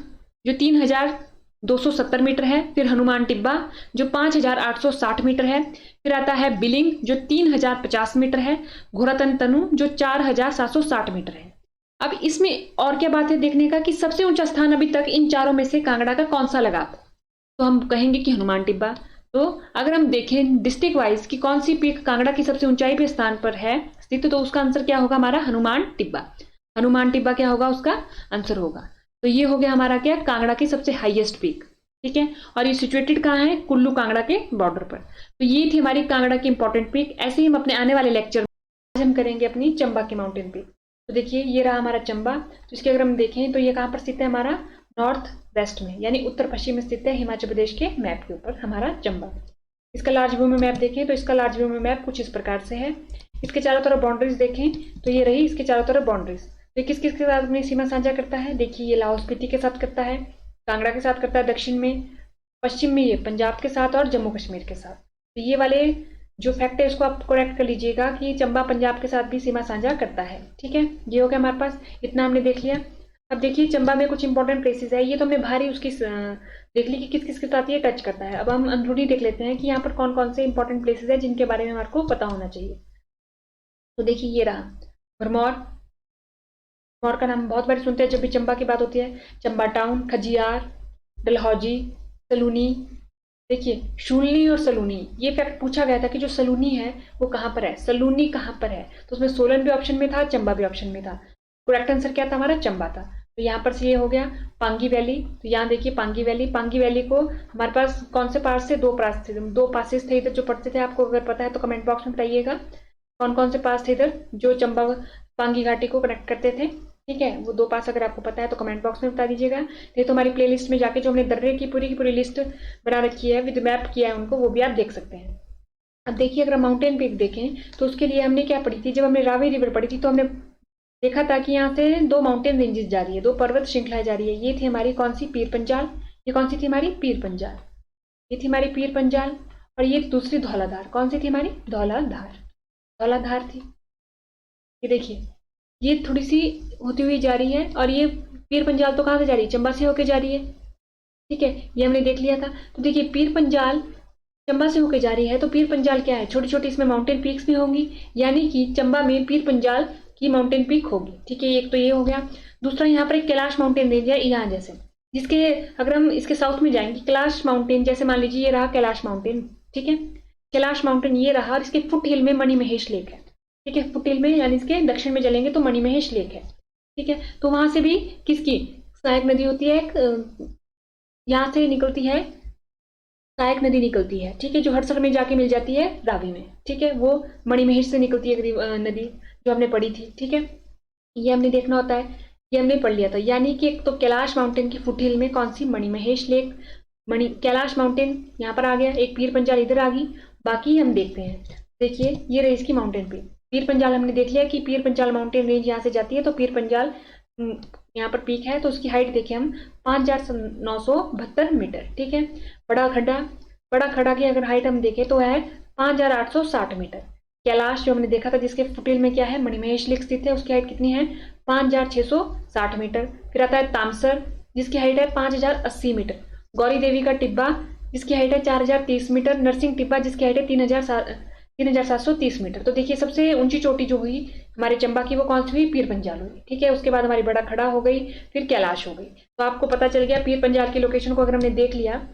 जो 3270 मीटर है, फिर हनुमान टिब्बा जो 5860 मीटर है, फिर आता है बिलिंग जो 3050 मीटर है, घोरातन तनु जो 4760 मीटर है। अब इसमें और क्या बात है देखने का कि सबसे ऊंचा स्थान अभी तक इन चारों में से कांगड़ा का कौन सा लगा, तो हम कहेंगे कि हनुमान टिब्बा। तो अगर हम देखें डिस्ट्रिक्ट वाइज कि कौन सी पीक कांगड़ा की सबसे ऊंचाई पे स्थान पर है स्थित, तो उसका आंसर क्या होगा हमारा, हनुमान टिब्बा। हनुमान टिब्बा क्या होगा, उसका आंसर होगा। तो ये हो गया हमारा क्या, कांगड़ा की सबसे हाईएस्ट पीक। ठीक है, और ये सिचुएटेड कहाँ है, कुल्लू कांगड़ा के बॉर्डर पर। तो ये थी हमारी कांगड़ा की इंपॉर्टेंट पीक। ऐसे ही हम अपने आने वाले लेक्चर में आज हम करेंगे अपनी चंबा की माउंटेन पीक। तो देखिए ये रहा हमारा चंबा। तो इसके अगर हम देखें तो ये कहाँ पर स्थित है, हमारा नॉर्थ वेस्ट में, यानी उत्तर पश्चिम में स्थित है हिमाचल प्रदेश के मैप के ऊपर हमारा चंबा। इसका लार्ज व्यू में मैप देखें तो इसका लार्ज व्यू में मैप कुछ इस प्रकार से है। इसके चारों तरफ बाउंड्रीज देखें तो ये रही इसके चारों तरफ बाउंड्रीज। तो किस किस के साथ अपनी सीमा साझा करता है, देखिए ये लाहौल स्पीति के साथ करता है, कांगड़ा के साथ करता है दक्षिण में, पश्चिम में ये पंजाब के साथ और जम्मू कश्मीर के साथ। तो ये वाले जो फैक्ट है इसको आप करेक्ट कर लीजिएगा कि चंबा पंजाब के साथ भी सीमा साझा करता है। ठीक है, ये हो गया हमारे पास, इतना हमने देख लिया। अब देखिए चंबा में कुछ इंपॉर्टेंट प्लेसेस है, ये तो हमने बाहर ही उसकी देख ली कि किस किस के साथ ये टच करता है। अब हम अंदरूनी देख लेते हैं कि यहाँ पर कौन कौन से इंपॉर्टेंट प्लेसेस है जिनके बारे में हमारे को पता होना चाहिए। तो देखिए ये रहा भरमौर। भरमौर का नाम बहुत बार सुनते हैं जब भी चंबा की बात होती है। चंबा टाउन, खजियार, डलहौजी, सलूनी। देखिए शूलनी और सलूनी, ये फैक्ट पूछा गया था कि जो सलूनी है वो कहाँ पर है, सलूनी कहाँ पर है। तो उसमें सोलन भी ऑप्शन में था, चंबा भी ऑप्शन में था। करेक्ट आंसर क्या था हमारा, चंबा था। तो यहाँ पर से ये हो गया पांगी वैली। तो यहाँ देखिए पांगी वैली, पांगी वैली को हमारे पास कौन से पास थे, दो पासेस थे इधर जो पढ़ते थे। आपको अगर पता है तो कमेंट बॉक्स में बताइएगा कौन कौन से पास थे इधर जो चंबा पांगी घाटी को कनेक्ट करते थे। ठीक है, वो दो पास अगर आपको पता है तो कमेंट बॉक्स में बता दीजिएगा। ये तो हमारी प्लेलिस्ट में जाके जो हमने दर्रे की पूरी लिस्ट बना रखी है, विद मैप किया है उनको, वो भी आप देख सकते हैं। अब देखिए अगर माउंटेन पीक देखें तो उसके लिए हमने क्या पढ़ी थी, जब हमने रावी रिवर पढ़ी थी तो हमने देखा था कि यहाँ से दो माउंटेन रेंजेस जा रही है, दो पर्वत श्रृंखलाएं जा रही है। ये थी हमारी कौन सी, पीर पंजाल। ये कौन सी थी हमारी, पीर पंजाल। ये थी हमारी पीर पंजाल। और ये दूसरी धौलाधार, कौन सी थी हमारी, धौलाधार। धौलाधार थी। ये देखिए ये थोड़ी सी होती हुई जा रही है, और ये पीर पंजाल तो कहाँ से जा रही है, चंबा से होके जा रही है। ठीक है, ये हमने देख लिया था। तो देखिए पीर पंजाल चंबा से होके जा रही है, तो पीर पंजाल क्या है, छोटी छोटी इसमें माउंटेन पीक्स भी होंगी, यानी कि चंबा में पीर पंजाल की माउंटेन पीक होगी। ठीक है, एक तो ये हो गया। दूसरा यहाँ पर एक कैलाश माउंटेन रेंज है यहाँ जैसे, जिसके अगर हम इसके साउथ में जाएंगे कैलाश माउंटेन, जैसे मान लीजिए ये रहा कैलाश माउंटेन। ठीक है, कैलाश माउंटेन ये रहा, और इसके फुट हिल में मणिमहेश लेक है। ठीक है, फुट हिल में यानी इसके दक्षिण में चलेंगे तो मणिमहेश लेक है। ठीक है, तो वहां से भी किसकी सहायक नदी होती है, यहाँ से निकलती है सहायक नदी निकलती है। ठीक है, जो हड़सर में जाके मिल जाती है रावी में। ठीक है, वो मणिमहेश से निकलती है नदी, जो हमने पढ़ी थी। ठीक है, ये हमने देखना होता है, ये हमने पढ़ लिया था। यानी कि एक तो कैलाश माउंटेन की फुट हिल में कौन सी, मणिमहेश लेक, कैलाश माउंटेन यहाँ पर आ गया, एक पीर पंजाल इधर आ गई। बाकी हम देखते हैं, देखिए ये रही इसकी माउंटेन पीक। पीर पंजाल हमने देख लिया कि पीर पंजाल माउंटेन रेंज यहाँ से जाती है, तो पीर पंजाल यहाँ पर पीक है। तो उसकी हाइट देखिए हम 5,972 मीटर। ठीक है, बड़ा खड़ा की अगर हाइट हम देखें तो है 5,860 मीटर। कैलाश जो हमने देखा था जिसके फुटिल में क्या है, मणिमहेश लेक स्थित है, उसकी हाइट कितनी है, 5,660 मीटर। फिर आता है तामसर जिसकी हाइट है 5,080 मीटर। गौरी देवी का टिब्बा जिसकी हाइट है 4,030 मीटर। नरसिंह टिब्बा जिसकी हाइट है 3,730 मीटर। तो देखिए सबसे ऊंची चोटी जो हुई हमारे चंबा की वो कौन सी हुई, पीर पंजाल हुई। ठीक है, उसके बाद हमारी बड़ा खड़ा हो गई, फिर कैलाश हो गई। तो आपको पता चल गया पीर पंजाल की लोकेशन को अगर हमने देख लिया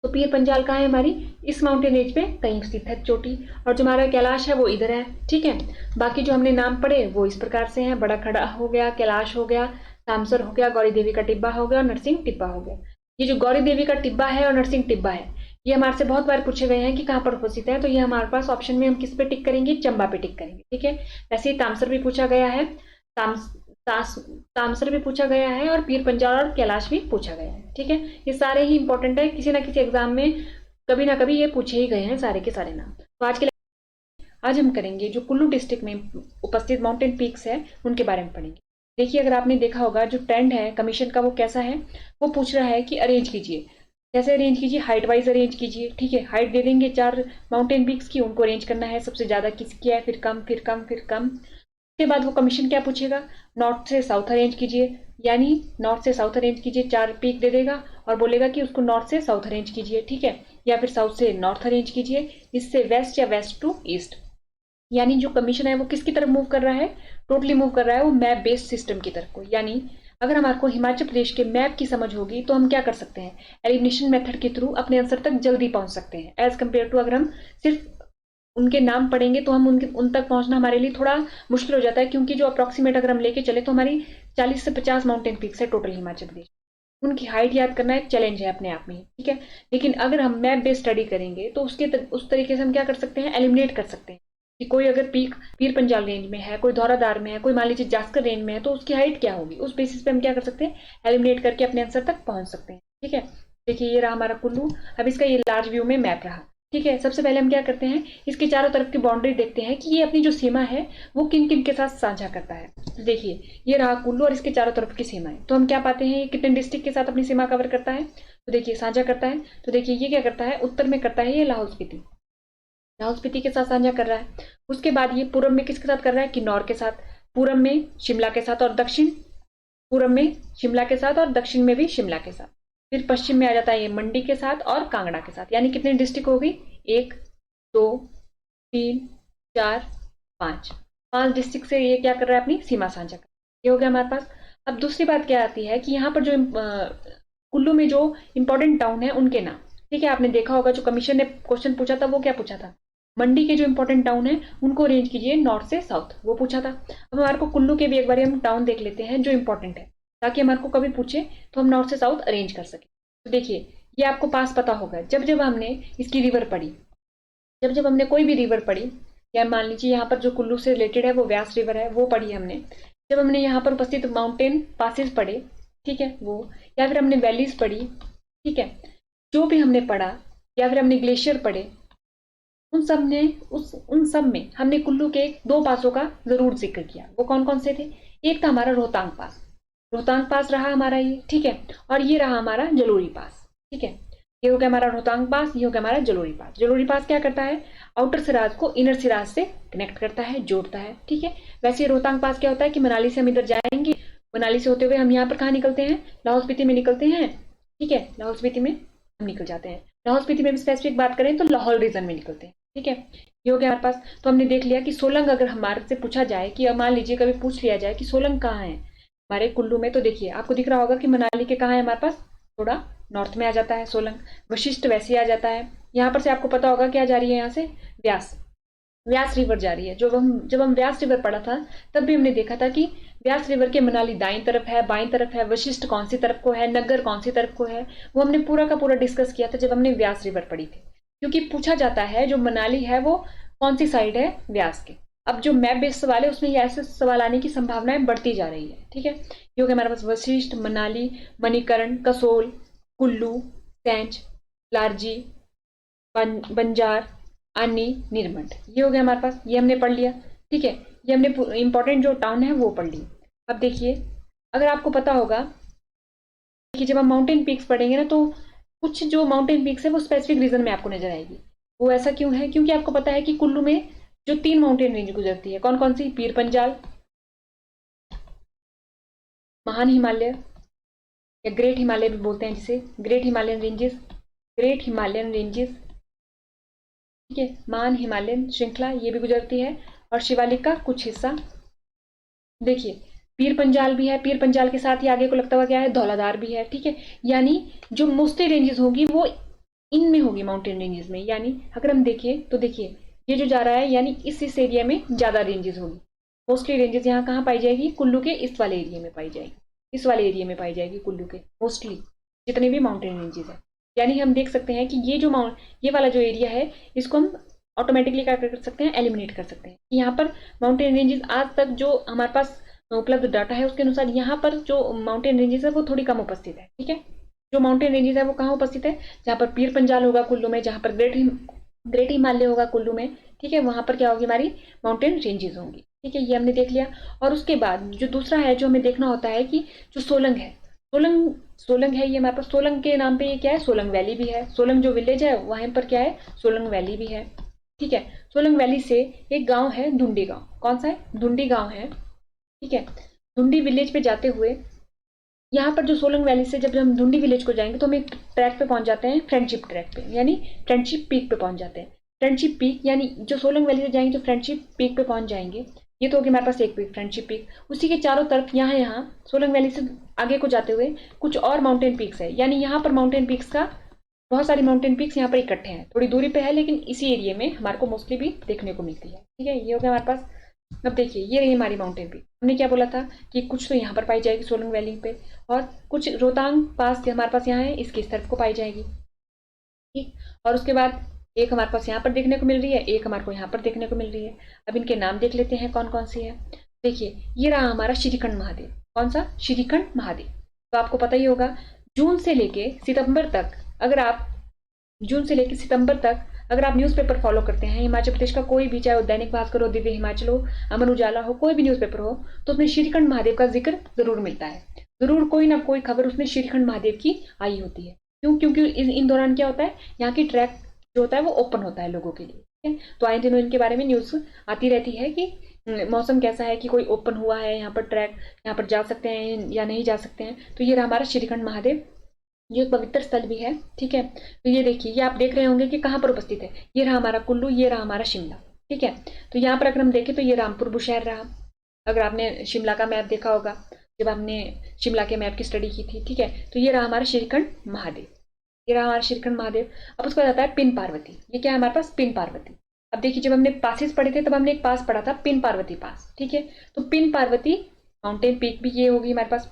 तो पीर पंजाल कहाँ है, हमारी इस माउंटेन रेंज पे कहीं स्थित है चोटी, और जो हमारा कैलाश है वो इधर है। ठीक है, बाकी जो हमने नाम पढ़े वो इस प्रकार से हैं, बड़ा खड़ा हो गया, कैलाश हो गया, तामसर हो गया, गौरी देवी का टिब्बा हो गया और नरसिंह टिब्बा हो गया। ये जो गौरी देवी का टिब्बा है और नरसिंह टिब्बा है ये हमारे से बहुत बार पूछे गए हैं कि कहाँ पर उपस्थित है, तो ये हमारे पास ऑप्शन में हम किस पे टिक करेंगे, चंबा पे टिक करेंगे। ठीक है, वैसे ही तामसर भी पूछा गया है, तामसर भी पूछा गया है, और पीर पंजाल और कैलाश भी पूछा गया है। ठीक है, ये सारे ही इंपॉर्टेंट है, किसी ना किसी एग्जाम में कभी ना कभी ये पूछे ही गए हैं सारे के सारे नाम। तो आज हम करेंगे जो कुल्लू डिस्ट्रिक्ट में उपस्थित माउंटेन पीक्स है उनके बारे में पढ़ेंगे। देखिए अगर आपने देखा होगा जो ट्रेंड है कमीशन का वो कैसा है, वो पूछ रहा है कि अरेंज कीजिए, कैसे अरेंज कीजिए, हाइट वाइज अरेंज कीजिए। ठीक है, हाइट दे देंगे 4 माउंटेन पीक्स की, उनको अरेंज करना है, सबसे ज्यादा किसकी है, फिर कम फिर कम फिर कम। उसके बाद वो कमीशन क्या पूछेगा, नॉर्थ से साउथ अरेंज कीजिए, यानी नॉर्थ से साउथ अरेंज कीजिए, 4 पीक दे देगा और बोलेगा कि उसको नॉर्थ से साउथ अरेंज कीजिए। ठीक है, या फिर साउथ से नॉर्थ अरेंज कीजिए, इससे वेस्ट या वेस्ट टू ईस्ट। यानी जो कमीशन है वो किसकी तरफ मूव कर रहा है, टोटली मूव कर रहा है वो मैप बेस्ड सिस्टम की तरफ को। यानी अगर हमारे को हिमाचल प्रदेश के मैप की समझ होगी तो हम क्या कर सकते हैं, एलिमिनेशन मेथड के थ्रू अपने आंसर तक जल्दी पहुंच सकते हैं, एज कम्पेयर टू अगर हम सिर्फ उनके नाम पढ़ेंगे तो हम उन तक पहुंचना हमारे लिए थोड़ा मुश्किल हो जाता है, क्योंकि जो अप्रोक्सीमेट अगर हम लेके चले तो हमारी 40 से 50 माउंटेन पीक्स है टोटल हिमाचल प्रदेश, उनकी हाइट याद करना एक चैलेंज है अपने आप में। ठीक है, लेकिन अगर हम मैप बेस्ड स्टडी करेंगे तो उस तरीके से हम क्या कर सकते हैं, एलिमिनेट कर सकते हैं कि कोई अगर पीर पंजाल रेंज में है, कोई धौलाधार में है, कोई मान लीजिए जास्कर रेंज में है, तो उसकी हाइट क्या होगी, उस बेसिस पे हम क्या कर सकते हैं, एलिमिनेट करके अपने आंसर तक पहुंच सकते हैं। ठीक है, देखिए ये रहा हमारा कुल्लू। अब इसका ये लार्ज व्यू में मैप रहा। ठीक है, सबसे पहले हम क्या करते हैं, इसके चारों तरफ की बाउंड्री देखते हैं कि ये अपनी जो सीमा है वो किन किन के साथ साझा करता है। तो देखिए ये रहा कुल्लू और इसके चारों तरफ की सीमा है, तो हम क्या पाते हैं, ये कितने डिस्ट्रिक्ट के साथ अपनी सीमा कवर करता है, तो देखिए साझा करता है, तो देखिए ये क्या करता है, उत्तर में करता है ये लाहौल स्पीति, लाहौल स्पीति के साथ साझा कर रहा है। उसके बाद ये पूर्व में किसके साथ कर रहा है, किन्नौर के साथ, पूर्व में शिमला के साथ, और दक्षिण पूर्व में शिमला के साथ और दक्षिण में भी शिमला के साथ। फिर पश्चिम में आ जाता है ये मंडी के साथ और कांगड़ा के साथ। यानी कितनी डिस्ट्रिक्ट हो गई, 1 2 3 4 5, 5 डिस्ट्रिक्ट से ये क्या कर रहा है, अपनी सीमा साझा कर, ये हो गया हमारे पास। अब दूसरी बात क्या आती है कि यहाँ पर जो कुल्लू में जो इंपॉर्टेंट टाउन है उनके नाम, ठीक है, आपने देखा होगा जो कमीशन ने क्वेश्चन पूछा था वो क्या पूछा था, मंडी के जो इंपॉर्टेंट टाउन है उनको अरेंज कीजिए नॉर्थ से साउथ, वो पूछा था। अब हमारे को कुल्लू के भी एक बार हम टाउन देख लेते हैं जो इंपॉर्टेंट है, ताकि हमारे को कभी पूछे तो हम नॉर्थ से साउथ अरेंज कर सके। तो देखिए ये आपको पास पता होगा, जब जब हमने इसकी रिवर पढ़ी, जब जब हमने कोई भी रिवर पढ़ी, या मान लीजिए यहाँ पर जो कुल्लू से रिलेटेड है वो व्यास रिवर है, वो पढ़ी हमने। जब हमने यहाँ पर उपस्थित माउंटेन पासेस पढ़े, ठीक है वो, या फिर हमने वैलीज पढ़ी, ठीक है, जो भी हमने पढ़ा, या फिर हमने ग्लेशियर पढ़े, उन सब में हमने कुल्लू के 2 पासों का जरूर जिक्र किया। वो कौन कौन से थे, एक था हमारा रोहतांग पास, रोहतांग पास रहा हमारा ये, ठीक है, और ये रहा हमारा जलोरी पास, ठीक है, ये हो गया हमारा रोहतांग पास, ये हो गया हमारा जलोरी पास। जलोरी पास क्या करता है, आउटर सिराज को इनर सिराज से कनेक्ट करता है, जोड़ता है, ठीक है। वैसे रोहतांग पास क्या होता है कि मनाली से हम इधर जाएंगे, मनाली से होते हुए हम यहाँ पर कहाँ निकलते हैं, लाहौल स्पीति में निकलते हैं, ठीक है, लाहौल स्पीति में हम निकल जाते हैं। लाहौल स्पीति में स्पेसिफिक बात करें तो लाहौल रीजन में निकलते हैं, ठीक है, ये हो गया हमारे पास। तो हमने देख लिया कि सोलंग अगर हमारे से पूछा जाए कि मान लीजिए कभी पूछ लिया जाए कि सोलंग कहाँ है हमारे कुल्लू में, तो देखिए आपको दिख रहा होगा कि मनाली के कहाँ है हमारे पास, थोड़ा नॉर्थ में आ जाता है सोलंग। वशिष्ठ वैसे आ जाता है, यहाँ पर से आपको पता होगा क्या जा रही है, यहाँ से व्यास, व्यास रिवर जा रही है। जब हम व्यास रिवर पढ़ा था तब भी हमने देखा था कि व्यास रिवर के मनाली दाईं तरफ है, बाईं तरफ है, वशिष्ठ कौन सी तरफ को है, नगर कौन सी तरफ को है, वो हमने पूरा का पूरा डिस्कस किया था जब हमने व्यास रिवर पढ़ी थी। क्योंकि पूछा जाता है जो मनाली है वो कौन सी साइड है व्यास के। अब जो मैप बेस्ड सवाल है उसमें ये ऐसे सवाल आने की संभावनाएं बढ़ती जा रही है, ठीक है। ये हो गया हमारे पास वशिष्ठ, मनाली, मणिकर्ण, कसोल, कुल्लू, सेंच, लारजी, बंजार, आनी, निर्मंड, ये हो गया हमारे पास, ये हमने पढ़ लिया, ठीक है। ये हमने इंपॉर्टेंट जो टाउन है वो पढ़ ली। अब देखिए अगर आपको पता होगा कि जब हम माउंटेन पीक्स पढ़ेंगे ना, तो कुछ जो माउंटेन पीक्स है वो स्पेसिफिक रीजन में आपको नजर आएगी। वो ऐसा क्यों है, क्योंकि आपको पता है कि कुल्लू में जो 3 माउंटेन रेंज गुजरती है, कौन कौन सी, पीर पंजाल, महान हिमालय या ग्रेट हिमालय भी बोलते हैं जिसे, great Himalayan ranges, great Himalayan ranges, ठीक है, महान हिमालयन श्रृंखला ये भी गुजरती है, और शिवालिक का कुछ हिस्सा। देखिए पीर पंजाल भी है, पीर पंजाल के साथ ही आगे को लगता हुआ क्या है, धौलाधार भी है, ठीक है। यानी जो मोस्टली रेंजेस होगी वो इनमें होगी, माउंटेन रेंजेस में। यानी अगर हम देखें तो देखिए ये जो जा रहा है, यानी इस एरिया में ज्यादा रेंजेस होगी, मोस्टली रेंजेस यहाँ कहाँ पाई जाएगी, कुल्लू के इस वाले एरिया में पाई जाएगी, इस वाले एरिया में पाई जाएगी कुल्लू के मोस्टली जितने भी माउंटेन रेंजेस है। यानी हम देख सकते हैं कि ये वाला जो एरिया है इसको हम ऑटोमेटिकली क्या कर सकते हैं, एलिमिनेट कर सकते हैं। यहाँ पर माउंटेन रेंजेस आज तक जो हमारे पास उपलब्ध डाटा है उसके अनुसार यहाँ पर जो माउंटेन रेंजेस है वो थोड़ी कम उपस्थित है, ठीक है। जो माउंटेन रेंजेस है वो कहाँ उपस्थित है, जहाँ पर पीर पंजाल होगा कुल्लू में, जहाँ पर ग्रेट हिमालय होगा कुल्लू में, ठीक है, वहां पर क्या होगी, हमारी माउंटेन रेंजेस होंगी, ठीक है। ये हमने देख लिया। और उसके बाद जो दूसरा है जो हमें देखना होता है कि जो सोलंग है, सोलंग है, ये हमारे पास सोलंग के नाम पे ये क्या है, सोलंग वैली भी है। सोलंग जो विलेज है वहां पर क्या है, सोलंग वैली भी है, ठीक है। सोलंग वैली से एक गांव है धुंडी गांव, कौन सा है, धुंडी गांव है, ठीक है। धुंडी विलेज पे जाते हुए यहाँ पर जो सोलंग वैली से जब हम धुंडी विलेज को जाएंगे तो हम एक ट्रैक पे पहुंच जाते हैं, फ्रेंडशिप ट्रैक पे, यानी फ्रेंडशिप पीक पे पहुंच जाते हैं। फ्रेंडशिप पीक यानी जो सोलंग वैली से जाएंगे जो फ्रेंडशिप पीक पे पहुंच जाएंगे, ये तो होगी हमारे पास एक पीक, फ्रेंडशिप पीक। उसी के चारों तरफ यहाँ सोलंग वैली से आगे को जाते हुए कुछ और माउंटेन पीक्स है, यानी यहाँ पर माउंटेन पीक्स का बहुत सारी माउंटेन पीक्स यहाँ पर इकट्ठे हैं, थोड़ी दूरी पे है लेकिन इसी एरिया में हमारे को मोस्टली भी देखने को मिलती है, ठीक है। ये हो गया हमारे पास। अब देखिए ये रही हमारी माउंटेन पीक। हमने क्या बोला था कि कुछ तो यहाँ पर पाई जाएगी सोलंग वैली पे, और कुछ रोहतांग पास हमारे पास यहाँ है इसकी इस तरफ को पाई जाएगी, ठीक। और उसके बाद एक हमारे पास यहाँ पर देखने को मिल रही है, एक हमारे को यहाँ पर देखने को मिल रही है। अब इनके नाम देख लेते हैं कौन कौन सी है। देखिए ये रहा हमारा श्रीखंड महादेव, कौन सा, श्रीखंड महादेव। तो आपको पता ही होगा जून से लेके सितंबर तक, अगर आप जून से लेकर सितंबर तक अगर आप न्यूज़पेपर फॉलो करते हैं हिमाचल प्रदेश का कोई भी, चाहे वो दैनिक भास्कर हो, दिव्य हिमाचल हो, अमर उजाला हो, कोई भी न्यूज़पेपर हो, तो उसमें श्रीखंड महादेव का जिक्र जरूर मिलता है, जरूर कोई ना कोई खबर उसमें श्रीखंड महादेव की आई होती है। क्योंकि इन दौरान क्या होता है, यहाँ की ट्रैक जो होता है वो ओपन होता है लोगों के लिए, ठीक है। तो आए दिनों इनके बारे में न्यूज़ आती रहती है कि मौसम कैसा है, कि कोई ओपन हुआ है यहाँ पर ट्रैक, यहाँ पर जा सकते हैं या नहीं जा सकते हैं। तो ये रहा हमारा श्रीखंड महादेव, ये एक पवित्र स्थल भी है, ठीक है। तो ये देखिए, ये आप देख रहे होंगे कि कहाँ पर उपस्थित है। ये रहा हमारा कुल्लू, ये रहा हमारा शिमला, ठीक है। तो यहाँ पर अगर हम देखें तो ये रामपुर बुशहर रहा। अगर आपने शिमला का मैप देखा होगा, जब हमने शिमला के मैप की स्टडी की थी, ठीक है। तो ये रहा हमारा श्रीखंड महादेव, ये रहा हमारा श्रीखंड महादेव। अब उसके बाद आता है पिन पार्वती। ये क्या है हमारे पास, पिन पार्वती। अब देखिए, जब हमने पासेस पढ़े थे तब हमने एक पास पढ़ा था, पिन पार्वती पास, ठीक है। तो पिन पार्वती माउंटेन पीक भी ये होगी हमारे पास,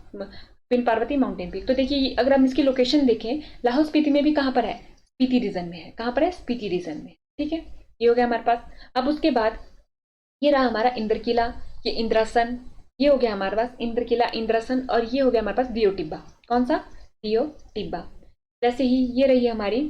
पिन पार्वती माउंटेन पीक। तो देखिए, अगर हम इसकी लोकेशन देखें, लाहौल स्पीति में भी कहाँ पर है, स्पीति रीजन में है। कहाँ पर है, स्पीति रीजन में, ठीक है। ये हो गया हमारे पास। अब उसके बाद ये रहा हमारा इंद्र किला, ये इंद्रासन, ये हो गया हमारे पास इंद्र किला, इंद्रासन। और ये हो गया हमारे पास दियो टिब्बा। कौन सा, दियो टिब्बा। वैसे ही ये रही हमारी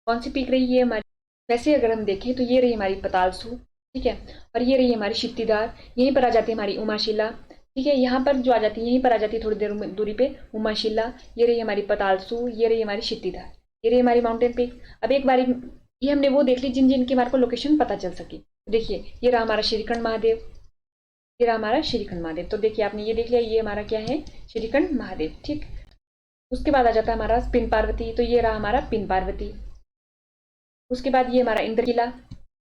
कौन सी पीक रही है हमारी, वैसे अगर हम देखें तो ये रही हमारी पतालसू, ठीक है। और ये रही हमारी शित्तीदार, यहीं पर आ जाती है हमारी उमाशिला, ठीक है। यहाँ पर जो आ जाती है, यहीं पर आ जाती है थोड़ी देर दूरी पे उमाशिला। ये रही हमारी पतालसू, ये रही हमारी शित्तीदार, ये रही हमारी माउंटेन पीक। अब एक बारी ये हमने वो देख ली जिन जिनकी हमारे को लोकेशन पता चल सकी। देखिए, ये रहा हमारा श्रीखंड महादेव, ये रहा हमारा श्रीखंड महादेव। तो देखिए, आपने ये देख लिया, ये हमारा क्या है, श्रीखंड महादेव, ठीक। उसके बाद आ जाता है हमारा पिन पार्वती। तो ये रहा हमारा पिन पार्वती। उसके बाद ये हमारा इंद्र किला,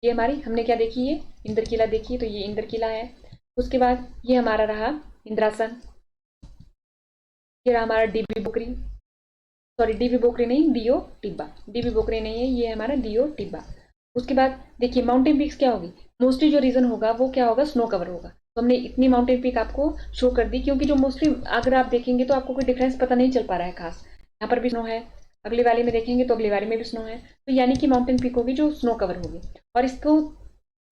ये हमारी हमने क्या देखी, ये इंद्र किला देखी। तो ये इंद्र किला है। उसके बाद ये हमारा रहा इंद्रासन, ये रहा हमारा डीबी बोकरी, सॉरी डीबी बोकरी नहीं, दियो टिब्बा, डीबी बोकरी नहीं है, ये हमारा दियो टिब्बा। उसके बाद देखिए, माउंटेन पीक्स क्या होगी, मोस्टली जो रीजन होगा वो क्या होगा, स्नो कवर होगा। तो हमने इतनी माउंटेन पीक आपको शो कर दी, क्योंकि जो मोस्टली अगर आप देखेंगे तो आपको कोई डिफरेंस पता नहीं चल पा रहा है खास। यहाँ पर भी स्नो है, अगली वाली में देखेंगे तो अगली वाली में भी स्नो है। तो यानी कि माउंटेन पीक होगी जो स्नो कवर होगी। और इसको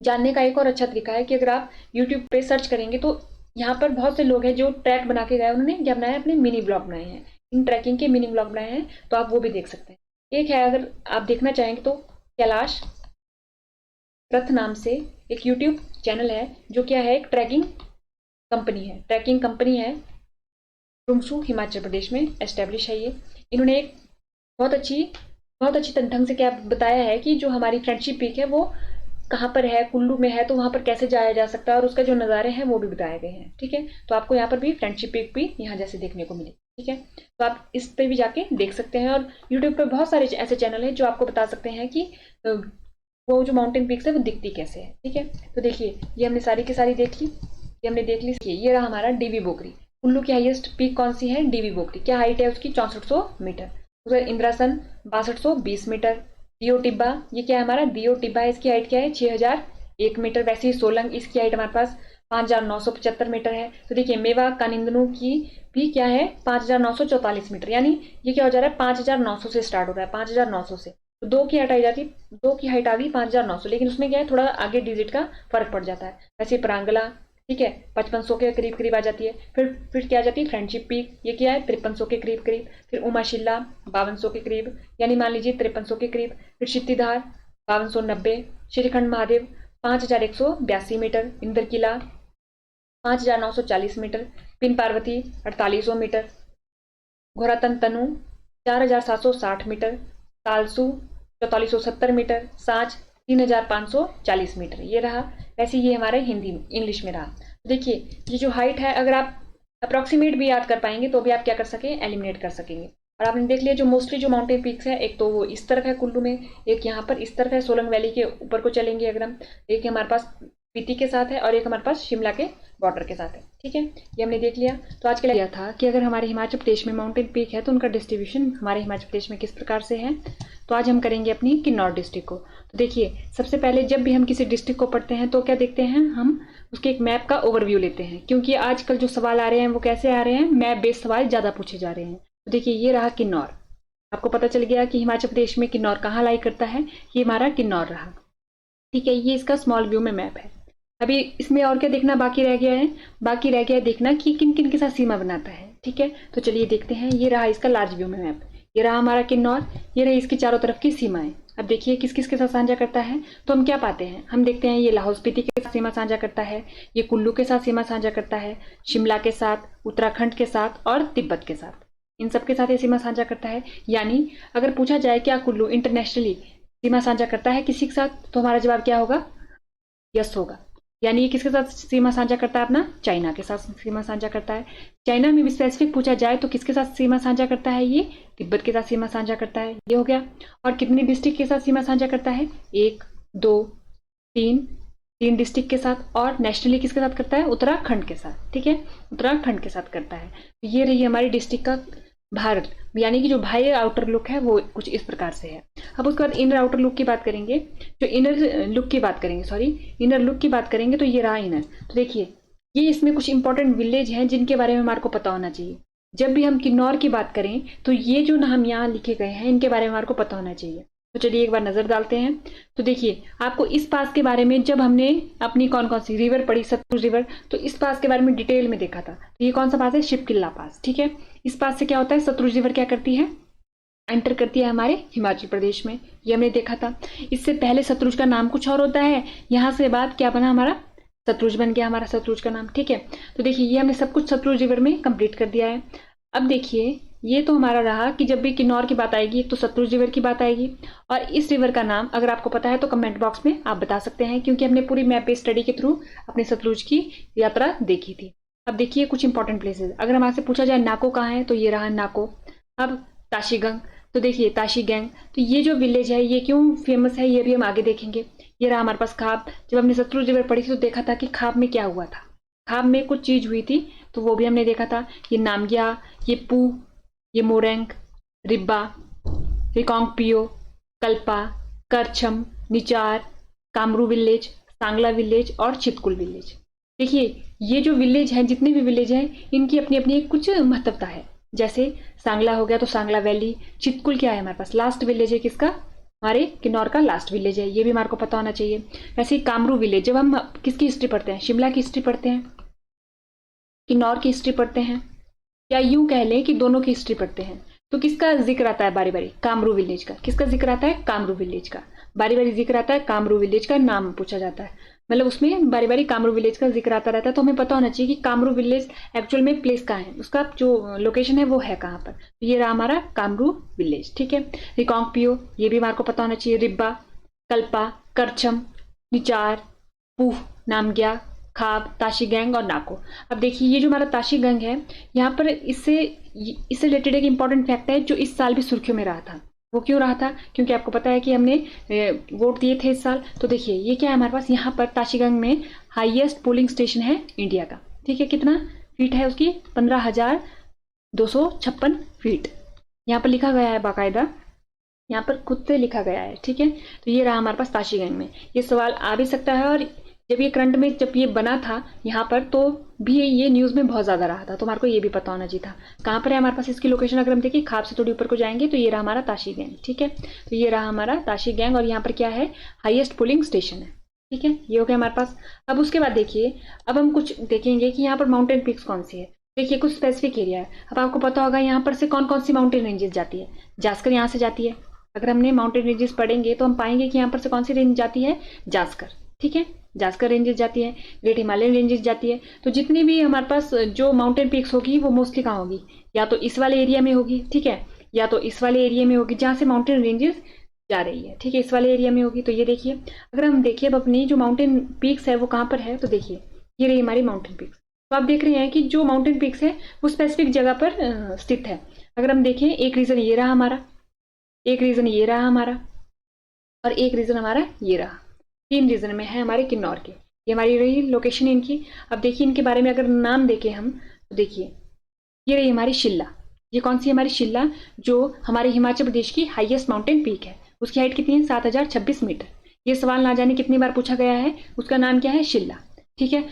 जानने का एक और अच्छा तरीका है कि अगर आप यूट्यूब पे सर्च करेंगे तो यहाँ पर बहुत से लोग हैं जो ट्रैक बना के गए, उन्होंने क्या बनाया है, अपने मिनी ब्लॉग बनाए हैं, इन ट्रैकिंग के मिनी ब्लॉग बनाए हैं। तो आप वो भी देख सकते हैं। एक है, अगर आप देखना चाहेंगे तो कैलाश रथ नाम से एक यूट्यूब चैनल है, जो क्या है, एक ट्रैकिंग कंपनी है, रुमशू हिमाचल प्रदेश में एस्टेब्लिश है ये। इन्होंने एक बहुत अच्छी ढंग से क्या बताया है कि जो हमारी फ्रेंडशिप पीक है वो कहाँ पर है, कुल्लू में है, तो वहाँ पर कैसे जाया जा सकता है, और उसका जो नज़ारे हैं वो भी बताए गए हैं, ठीक है। तो आपको यहाँ पर भी फ्रेंडशिप पीक भी यहाँ जैसे देखने को मिले, ठीक है। तो आप इस पे भी जाके देख सकते हैं। और यूट्यूब पे बहुत सारे ऐसे चैनल हैं जो आपको बता सकते हैं कि वो जो माउंटेन पीक्स है वो दिखती कैसे है, ठीक है। तो देखिए, ये हमने सारी की सारी देख ली, ये हमने देख ली। ये रहा हमारा डीवी बोकरी, कुल्लू की हाईएस्ट पीक कौन सी है, डीवी बोकरी। क्या हाइट है उसकी, 6400 मीटर। उधर इंद्रासन 6220 मीटर। दियो टिब्बा, ये क्या है हमारा, दियो टिब्बा, इसकी हाइट क्या है, 6001 मीटर। वैसे ही सोलंग, इसकी हाइट हमारे पास 5975 मीटर है। तो देखिए, मेवा कानिंदनू की भी क्या है, 5944 मीटर। यानी ये क्या हो जा रहा है, 5900 से स्टार्ट हो रहा है, 5900 से। तो दो की हाइट आ जाती, दो की हाइट आ गई 5900, लेकिन उसमें क्या है, थोड़ा आगे डिजिट का फर्क पड़ जाता है। वैसे परांगला, ठीक है, 5500 के करीब करीब आ जाती है। फिर क्या आ जाती है, फ्रेंडशिप पीक, ये क्या है, 5300 के करीब करीब। फिर उमाशिला 5200 के करीब, यानी मान लीजिए 5300 के करीब। फिर शित्तीधार 5290, श्रीखंड महादेव 5182 मीटर, इंद्र किला 5940 मीटर, पिन पार्वती 4800 मीटर, घोरातन तनु 4760 मीटर, तालसू 4470 मीटर, सांच 3540 मीटर। ये रहा। वैसे ये हमारे हिंदी इंग्लिश में रहा। देखिए, ये जो हाइट है, अगर आप अप्रॉक्सीमेट भी याद कर पाएंगे तो भी आप क्या कर सकें, एलिमिनेट कर सकेंगे। और आपने देख लिया जो मोस्टली जो माउंटेन पीक्स है, एक तो वो इस तरफ है कुल्लू में, एक यहाँ पर इस तरफ है सोलंग वैली के ऊपर को चलेंगे अगर हम, एक हमारे पास स्पीति के साथ है और एक हमारे पास शिमला के बॉर्डर के साथ है, ठीक है। ये हमने देख लिया। तो आज के लिए था कि अगर हमारे हिमाचल प्रदेश में माउंटेन पीक है तो उनका डिस्ट्रीब्यूशन हमारे हिमाचल प्रदेश में किस प्रकार से है। तो आज हम करेंगे अपनी किन्नौर डिस्ट्रिक्ट को। तो देखिए, सबसे पहले जब भी हम किसी डिस्ट्रिक्ट को पढ़ते हैं तो क्या देखते हैं, हम उसके एक मैप का ओवरव्यू लेते हैं, क्योंकि आजकल जो सवाल आ रहे हैं वो कैसे आ रहे हैं, मैप बेस्ड सवाल ज़्यादा पूछे जा रहे हैं। तो देखिए, ये रहा किन्नौर। आपको पता चल गया कि हिमाचल प्रदेश में किन्नौर कहाँ लाई करता है, ये हमारा किन्नौर रहा, ठीक है। ये इसका स्मॉल व्यू में मैप है। अभी इसमें और क्या देखना बाकी रह गया है, बाकी रह गया है देखना कि किन किन के साथ सीमा बनाता है, ठीक है। तो चलिए देखते हैं। ये रहा इसका लार्ज व्यू में मैप, ये रहा हमारा किन्नौर, ये रही इसकी चारों तरफ की सीमाएं। अब देखिए किस किस के साथ साझा करता है, तो हम क्या पाते हैं, हम देखते हैं ये लाहौल स्पीति के साथ सीमा साझा करता है, ये कुल्लू के साथ सीमा साझा करता है, शिमला के साथ, उत्तराखंड के साथ और तिब्बत के साथ। इन सबके साथ ये सीमा साझा करता है। यानी अगर पूछा जाए क्या कुल्लू इंटरनेशनली सीमा साझा करता है किसी के साथ, तो हमारा जवाब क्या होगा? यस होगा। यानी ये किसके साथ सीमा साझा करता है? अपना चाइना के साथ सीमा साझा करता है। चाइना में भी स्पेसिफिक पूछा जाए तो किसके साथ सीमा साझा करता है? ये तिब्बत के साथ सीमा साझा करता है। ये हो गया। और कितनी डिस्ट्रिक्ट के साथ सीमा साझा करता है? 1 2 3 डिस्ट्रिक्ट के साथ। और नेशनली किसके साथ करता है? उत्तराखंड के साथ। ठीक है, उत्तराखंड के साथ करता है। ये रही हमारी डिस्ट्रिक्ट का भारत, यानी कि जो बाह्य आउटर लुक है वो कुछ इस प्रकार से है। अब उसके बाद इनर आउटर लुक की बात करेंगे, जो इनर लुक की बात करेंगे, सॉरी इनर लुक की बात करेंगे, तो ये रहा इनर। तो देखिए ये इसमें कुछ इंपॉर्टेंट विलेज हैं जिनके बारे में हमारे को पता होना चाहिए। जब भी हम किन्नौर की बात करें तो ये जो नाम यहाँ लिखे गए हैं इनके बारे में हमारे को पता होना चाहिए। तो चलिए एक बार नजर डालते हैं। तो देखिए आपको इस पास के बारे में, जब हमने अपनी कौन कौन सी रिवर पढ़ी, सतलुज रिवर, तो इस पास के बारे में डिटेल में देखा था। तो ये कौन सा पास है? शिवकिल्ला पास। ठीक है, इस पास से क्या होता है? सतलुज रिवर क्या करती है? एंटर करती है हमारे हिमाचल प्रदेश में। ये हमने देखा था। इससे पहले सतलुज का नाम कुछ और होता है, यहाँ से बाद क्या बना? हमारा सतलुज बन गया, हमारा सतलुज का नाम। ठीक है, तो देखिए ये हमने सब कुछ सतलुज रिवर में कंप्लीट कर दिया है। अब देखिए ये तो हमारा रहा कि जब भी किन्नौर की बात आएगी तो सतलुज रिवर की बात आएगी। और इस रिवर का नाम अगर आपको पता है तो कमेंट बॉक्स में आप बता सकते हैं, क्योंकि हमने पूरी मैप बेस्ड स्टडी के थ्रू अपने सतलुज की यात्रा देखी थी। अब देखिए कुछ इंपॉर्टेंट प्लेसेस, अगर हमारे से पूछा जाए नाको कहाँ है, तो ये रहा नाको। अब ताशीगंग, तो देखिए ताशीगंग, तो ये जो विलेज है ये क्यों फेमस है ये भी हम आगे देखेंगे। ये रहा हमारे पास खाब। जब हमने सतलुज रिवर पढ़ी थी तो देखा था कि खाब में क्या हुआ था, खाब में कुछ चीज हुई थी, तो वो भी हमने देखा था। ये नामग्या, ये पू, ये मोरंग, रिब्बा, रिकोंगपियो, कल्पा, करछम, निचार, कामरू विलेज, सांगला विलेज और चितकुल विलेज। देखिए ये जो विलेज हैं, जितने भी विलेज हैं, इनकी अपनी अपनी कुछ महत्वता है। जैसे सांगला हो गया तो सांगला वैली, चितकुल क्या है हमारे पास? लास्ट विलेज है किसका? हमारे किन्नौर का लास्ट विलेज है, ये भी हमारे को पता होना चाहिए। वैसे ही कामरू विलेज, जब हम किसकी हिस्ट्री पढ़ते हैं? शिमला की हिस्ट्री पढ़ते हैं, किन्नौर की हिस्ट्री पढ़ते हैं, या यूं कह लें कि दोनों की हिस्ट्री पढ़ते हैं, तो किसका जिक्र आता है बारी बारी? कामरू विलेज का। किसका जिक्र आता है? कामरू विलेज का। बारी बारी जिक्र आता है, कामरू विलेज का नाम पूछा जाता है, मतलब उसमें बारी बारी कामरू विलेज का जिक्र आता रहता है। तो हमें पता होना चाहिए कि कामरू विलेज एक्चुअल में प्लेस कहाँ है, उसका जो लोकेशन है वो है कहाँ पर। तो ये रहा हमारा कामरू विलेज। ठीक है, रिकोंगपियो, ये भी हमारे को पता होना चाहिए। रिब्बा, कल्पा, करछम, निचार, पूह, नामग्या, खाब, ताशीगंग और नाको। अब देखिए ये जो हमारा ताशीगंग है, यहाँ पर इससे रिलेटेड एक इंपॉर्टेंट फैक्ट है जो इस साल भी सुर्खियों में रहा था। वो क्यों रहा था? क्योंकि आपको पता है कि हमने वोट दिए थे इस साल। तो देखिए ये क्या है हमारे पास, यहाँ पर ताशीगंग में हाईएस्ट पोलिंग स्टेशन है इंडिया का। ठीक है, कितना फीट है उसकी? 15,256 फीट। यहाँ पर लिखा गया है बाकायदा, यहाँ पर खुद से लिखा गया है। ठीक है, तो ये रहा हमारे पास ताशीगंग में। ये सवाल आ भी सकता है, और जब ये करंट में जब ये बना था यहाँ पर तो भी ये न्यूज में बहुत ज्यादा रहा था, तो हमारे को ये भी पता होना चाहिए था। कहाँ पर है हमारे पास इसकी लोकेशन? अगर हम देखिए खाब से थोड़ी ऊपर को जाएंगे तो ये रहा हमारा ताशीगंग। ठीक है, तो ये रहा हमारा ताशीगंग, और यहाँ पर क्या है? हाईएस्ट पोलिंग स्टेशन है। ठीक है, ये हो गया हमारे पास। अब उसके बाद देखिए, अब हम कुछ देखेंगे कि यहाँ पर माउंटेन पीक्स कौन सी है। देखिए कुछ स्पेसिफिक एरिया है। अब आपको पता होगा यहाँ पर से कौन कौन सी माउंटेन रेंजेस जाती है। जास्कर यहाँ से जाती है। अगर हमने माउंटेन रेंजेस पढ़ेंगे तो हम पाएंगे कि यहाँ पर से कौन सी रेंज जाती है? जास्कर। ठीक है, जास्कर रेंजेस जाती है, ग्रेट हिमालयन रेंजेस जाती है। तो जितनी भी हमारे पास जो माउंटेन पीक्स होगी वो मोस्टली कहाँ होगी? या तो इस वाले एरिया में होगी, ठीक है, या तो इस वाले एरिया में होगी जहाँ से माउंटेन रेंजेस जा रही है। ठीक है, इस वाले एरिया में होगी। तो ये देखिए, अगर हम देखिए अब अपनी जो माउंटेन पीक्स है वो कहाँ पर है, तो देखिए ये रही हमारी माउंटेन पीक्स। तो आप देख रहे हैं कि जो माउंटेन पीक्स है वो स्पेसिफिक जगह पर स्थित है। अगर हम देखें, एक रीजन ये रहा हमारा, एक रीजन ये रहा हमारा, और एक रीजन हमारा ये रहा। 3 रीजन में है हमारे किन्नौर के। ये हमारी रही लोकेशन इनकी। अब देखिए इनके बारे में अगर नाम देखें हम, तो देखिए ये रही हमारी शिल्ला। ये कौन सी हमारी शिल्ला? जो हमारे हिमाचल प्रदेश की हाईएस्ट माउंटेन पीक है। उसकी हाइट कितनी है? 7,026 मीटर। ये सवाल ना जाने कितनी बार पूछा गया है। उसका नाम क्या है? शिल्ला। ठीक है,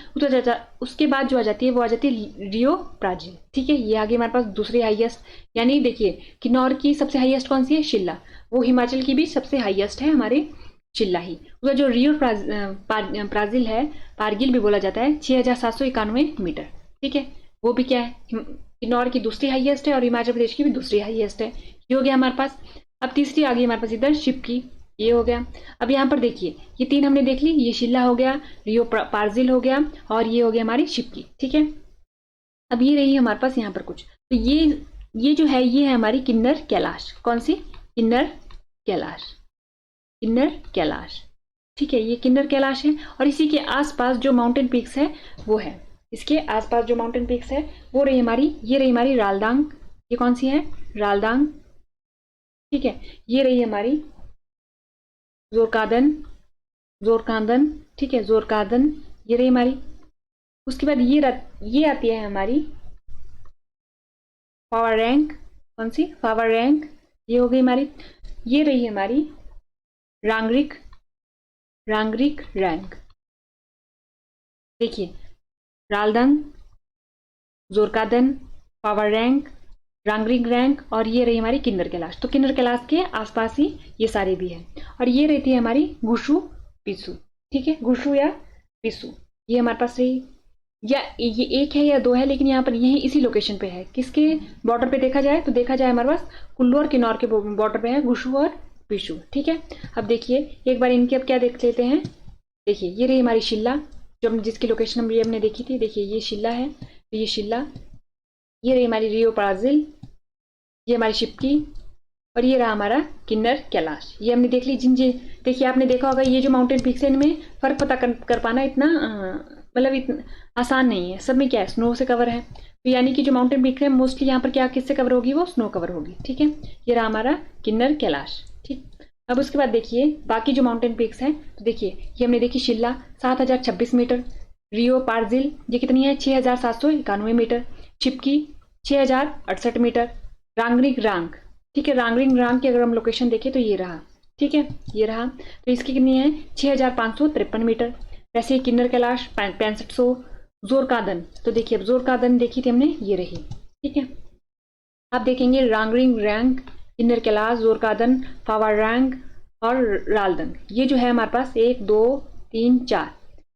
उसके बाद जो आ जाती है वो आ जाती है रियो प्राजील। ठीक है, ये आगे हमारे पास दूसरी हाईएस्ट, यानी देखिए किन्नौर की सबसे हाईएस्ट कौन सी है? शिल्ला। वो हिमाचल की भी सबसे हाईएस्ट है हमारे शिल्ला ही। उसका जो रियो प्राजील है, कारगिल भी बोला जाता है, 6,791 मीटर। ठीक है, वो भी क्या है? किन्नौर की दूसरी हाईएस्ट है और हिमाचल प्रदेश की भी दूसरी हाईएस्ट है। ये हो गया हमारे पास। अब तीसरी आ गई हमारे पास इधर शिप की, ये हो गया। अब यहाँ पर देखिए ये 3 हमने देख ली, ये शिल्ला हो गया, रियो प्राजील हो गया, और ये हो गया हमारी शिप की। ठीक है, अब ये रही हमारे पास यहाँ पर कुछ। तो ये ये जो है ये है हमारी किन्नर कैलाश। कौन सी? किन्नर कैलाश। किन्नर कैलाश, ठीक है, ये किन्नर कैलाश है। और इसी के आसपास जो माउंटेन पीक्स है वो है, इसके आसपास जो माउंटेन पीक्स है वो रही हमारी, ये रही हमारी रालदांग। ये कौन सी है? रालदांग, ठीक है। ये रही हमारी जोरकादन, जोरकादन, ठीक है, जोरकादन, ये रही हमारी। उसके बाद ये आती है हमारी पावर रैंक। कौन सी? पावर रैंक, ये हो गई हमारी। ये रही हमारी रांगरिक, रांगरिक रैंक। देखिए, रालदंग, जोरकादन, पावर रैंक, रांगरिक रैंक, और ये रही हमारी किन्नर कैलाश। तो किन्नर कैलाश के आसपास ही ये सारे भी हैं। और ये रहती है हमारी गुशु पिसु, ठीक है, गुशु या पिसु, ये हमारे पास रही। या ये एक है या दो है, लेकिन यहाँ पर यही इसी लोकेशन पे है। किसके बॉर्डर पे देखा जाए तो देखा जाए हमारे पास कुल्लू और किन्नौर के बॉर्डर पे है गुशु और पिशु, ठीक है। अब देखिए एक बार इनके अब क्या देख लेते हैं। देखिए ये रही हमारी शिल्ला, जो जिसकी लोकेशन हमने देखी थी। देखिए ये शिल्ला है, तो ये शिल्ला। ये रही हमारी रियो ब्राजील, ये हमारी शिपकी, और ये रहा हमारा किन्नर कैलाश। ये हमने देख ली। देखिए आपने देखा होगा ये जो माउंटेन पीक्स है इनमें फर्क पता कर पाना इतना मतलब इतना आसान नहीं है। सब में क्या है? स्नो से कवर है। तो यानी कि जो माउंटेन पीक है मोस्टली यहाँ पर क्या किससे कवर होगी? वो स्नो कवर होगी, ठीक है। ये रहा हमारा किन्नर कैलाश, ठीक। अब उसके बाद देखिए बाकी जो माउंटेन पीक्स हैं, तो देखिए ये हमने देखी शिल्ला 7026 मीटर, रियो पार्जिल ये कितनी है? 6791 मीटर, चिपकी 6068 मीटर, रांगरिक रैंक, ठीक है, रांगरिक रैंक की अगर हम लोकेशन देखें तो ये रहा, ठीक है, ये रहा। तो इसकी कितनी है? 6553 मीटर। वैसे ही किन्नर कैलाश 6500। जोरकादन, तो देखिए अब जोरकादन देखी थी हमने, ये रही, ठीक है। आप देखेंगे रांगरिक रैंक, किन्नर कैलाश, जोरकादन, पावर रैंक और रालदन, ये जो है हमारे पास 1 2 3 4,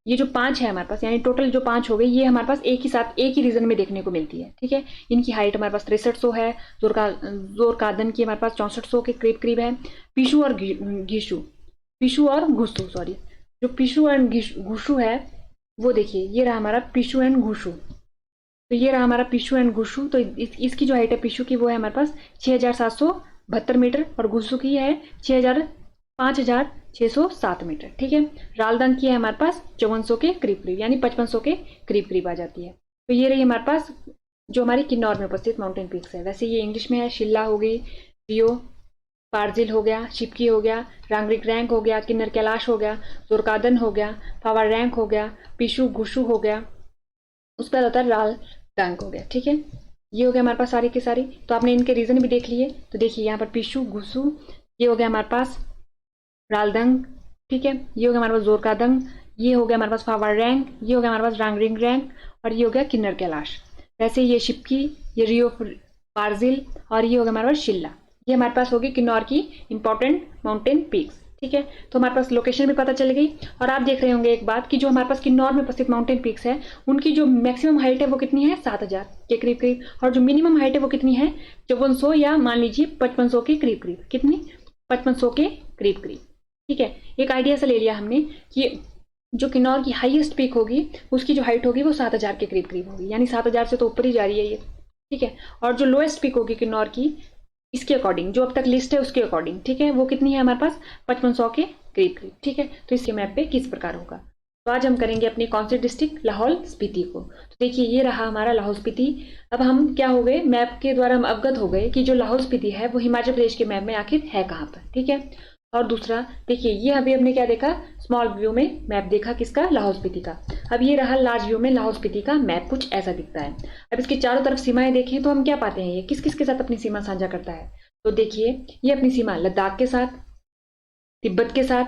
ये जो 5 है हमारे पास, यानी टोटल जो 5 हो गए, ये हमारे पास एक ही साथ एक ही रीजन में देखने को मिलती है, ठीक है। इनकी हाइट हमारे पास 6300 है। जोरकादन की हमारे पास 6400 के करीब करीब है। पिशु और घिशु, पिशु और घुसु, सॉरी, जो पिशु एंड घुसु है वो देखिए ये रहा हमारा पिशु एंड घुसु। तो ये रहा हमारा पिशु एंड घुसु। तो इसकी जो हाइट है पिशु की वो है हमारे पास 6772 मीटर, और घुसु की है 5607 मीटर, ठीक है। रालदंग की है हमारे पास 5400 के करीब करीब, यानी 5500 के करीब करीब आ जाती है। तो ये रही हमारे पास जो हमारी किन्नौर में उपस्थित माउंटेन पीक्स है। वैसे ये इंग्लिश में है, शिल्ला हो गई, रियो पार्जिल हो गया, शिपकी हो गया, रांगरिक रैंक हो गया, किन्नर कैलाश हो गया, जोरकादन हो गया, पावर रैंक हो गया, पिशु घुसु हो गया, उसके बाद होता है राल रैंक हो गया, ठीक है। ये हो गया हमारे पास सारी की सारी। तो आपने इनके रीजन भी देख लिए। तो देखिए यहाँ पर पिशु घुसु, ये हो गया हमारे पास रालदंग, ठीक है, ये हो गया हमारे पास जोरकादंग, ये हो गया हमारे पास पावर रैंक, ये हो गया हमारे पास रांगरिक रैंक, और ये हो गया किन्नर कैलाश। वैसे ये शिपकी, ये रियो पार्जिल, और ये हो गया हमारे पास शिल्ला। ये हमारे पास होगी किन्नौर की इंपॉर्टेंट माउंटेन पीक्स, ठीक है। तो हमारे पास लोकेशन भी पता चल गई। और आप देख रहे होंगे एक बात कि जो हमारे पास किन्नौर में उपस्थित माउंटेन पीक्स है उनकी जो मैक्सिमम हाइट है वो कितनी है? 7000 के करीब करीब, और जो मिनिमम हाइट है वो कितनी है? 5400 या मान लीजिए 5500 के करीब करीब। कितनी? 5500 के करीब करीब, ठीक है। एक आइडिया से ले लिया हमने कि जो किन्नौर की हाईएस्ट पीक होगी उसकी जो हाइट होगी वो 7000 के करीब करीब होगी, यानी 7000 से तो ऊपर ही जा रही है ये, ठीक है। और जो लोएस्ट पीक होगी किन्नौर की, इसके अकॉर्डिंग जो अब तक लिस्ट है उसके अकॉर्डिंग, ठीक है, वो कितनी है हमारे पास? 5500 के करीब करीब, ठीक है। तो इसके मैप पे किस प्रकार होगा। तो आज हम करेंगे अपनी कौन सी डिस्ट्रिक्ट? लाहौल स्पीति को। तो देखिए ये रहा हमारा लाहौल स्पीति। अब हम क्या हो गए, मैप के द्वारा हम अवगत हो गए कि जो लाहौल स्पीति है वो हिमाचल प्रदेश के मैप में आखिर है कहाँ पर, ठीक है। और दूसरा देखिए ये अभी हमने क्या देखा? स्मॉल व्यू में मैप देखा किसका? लाहौल स्पीति का। अब ये रहा लार्ज व्यू में लाहौल स्पीति का मैप, कुछ ऐसा दिखता है। अब इसके चारों तरफ सीमाएं देखें तो हम क्या पाते हैं, ये किस किस के साथ अपनी सीमा साझा करता है। तो देखिए ये अपनी सीमा लद्दाख के साथ, तिब्बत के साथ,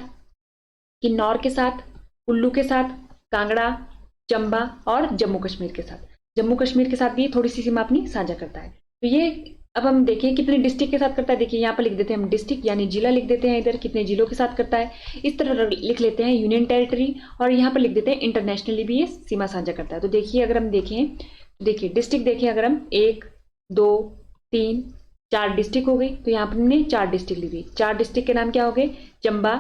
किन्नौर के साथ, कुल्लू के साथ, कांगड़ा, चंबा और जम्मू कश्मीर के साथ। जम्मू कश्मीर के साथ भी थोड़ी सी सीमा अपनी साझा करता है। तो ये अब हम देखें कितने डिस्ट्रिक्ट के साथ करता है। देखिए यहाँ पर लिख देते हैं हम डिस्ट्रिक्ट, यानी जिला लिख देते हैं इधर, कितने जिलों के साथ करता है। इस तरह लिख लेते हैं यूनियन टेरिटरी, और यहाँ पर लिख देते हैं इंटरनेशनली भी ये सीमा साझा करता है। तो देखिए अगर हम देखें, देखिए डिस्ट्रिक्ट देखें अगर हम 1 2 3 4 डिस्ट्रिक्ट हो गई। तो यहाँ पर हमने 4 डिस्ट्रिक्ट ली हुई। 4 डिस्ट्रिक्ट के नाम क्या हो गए? चंबा,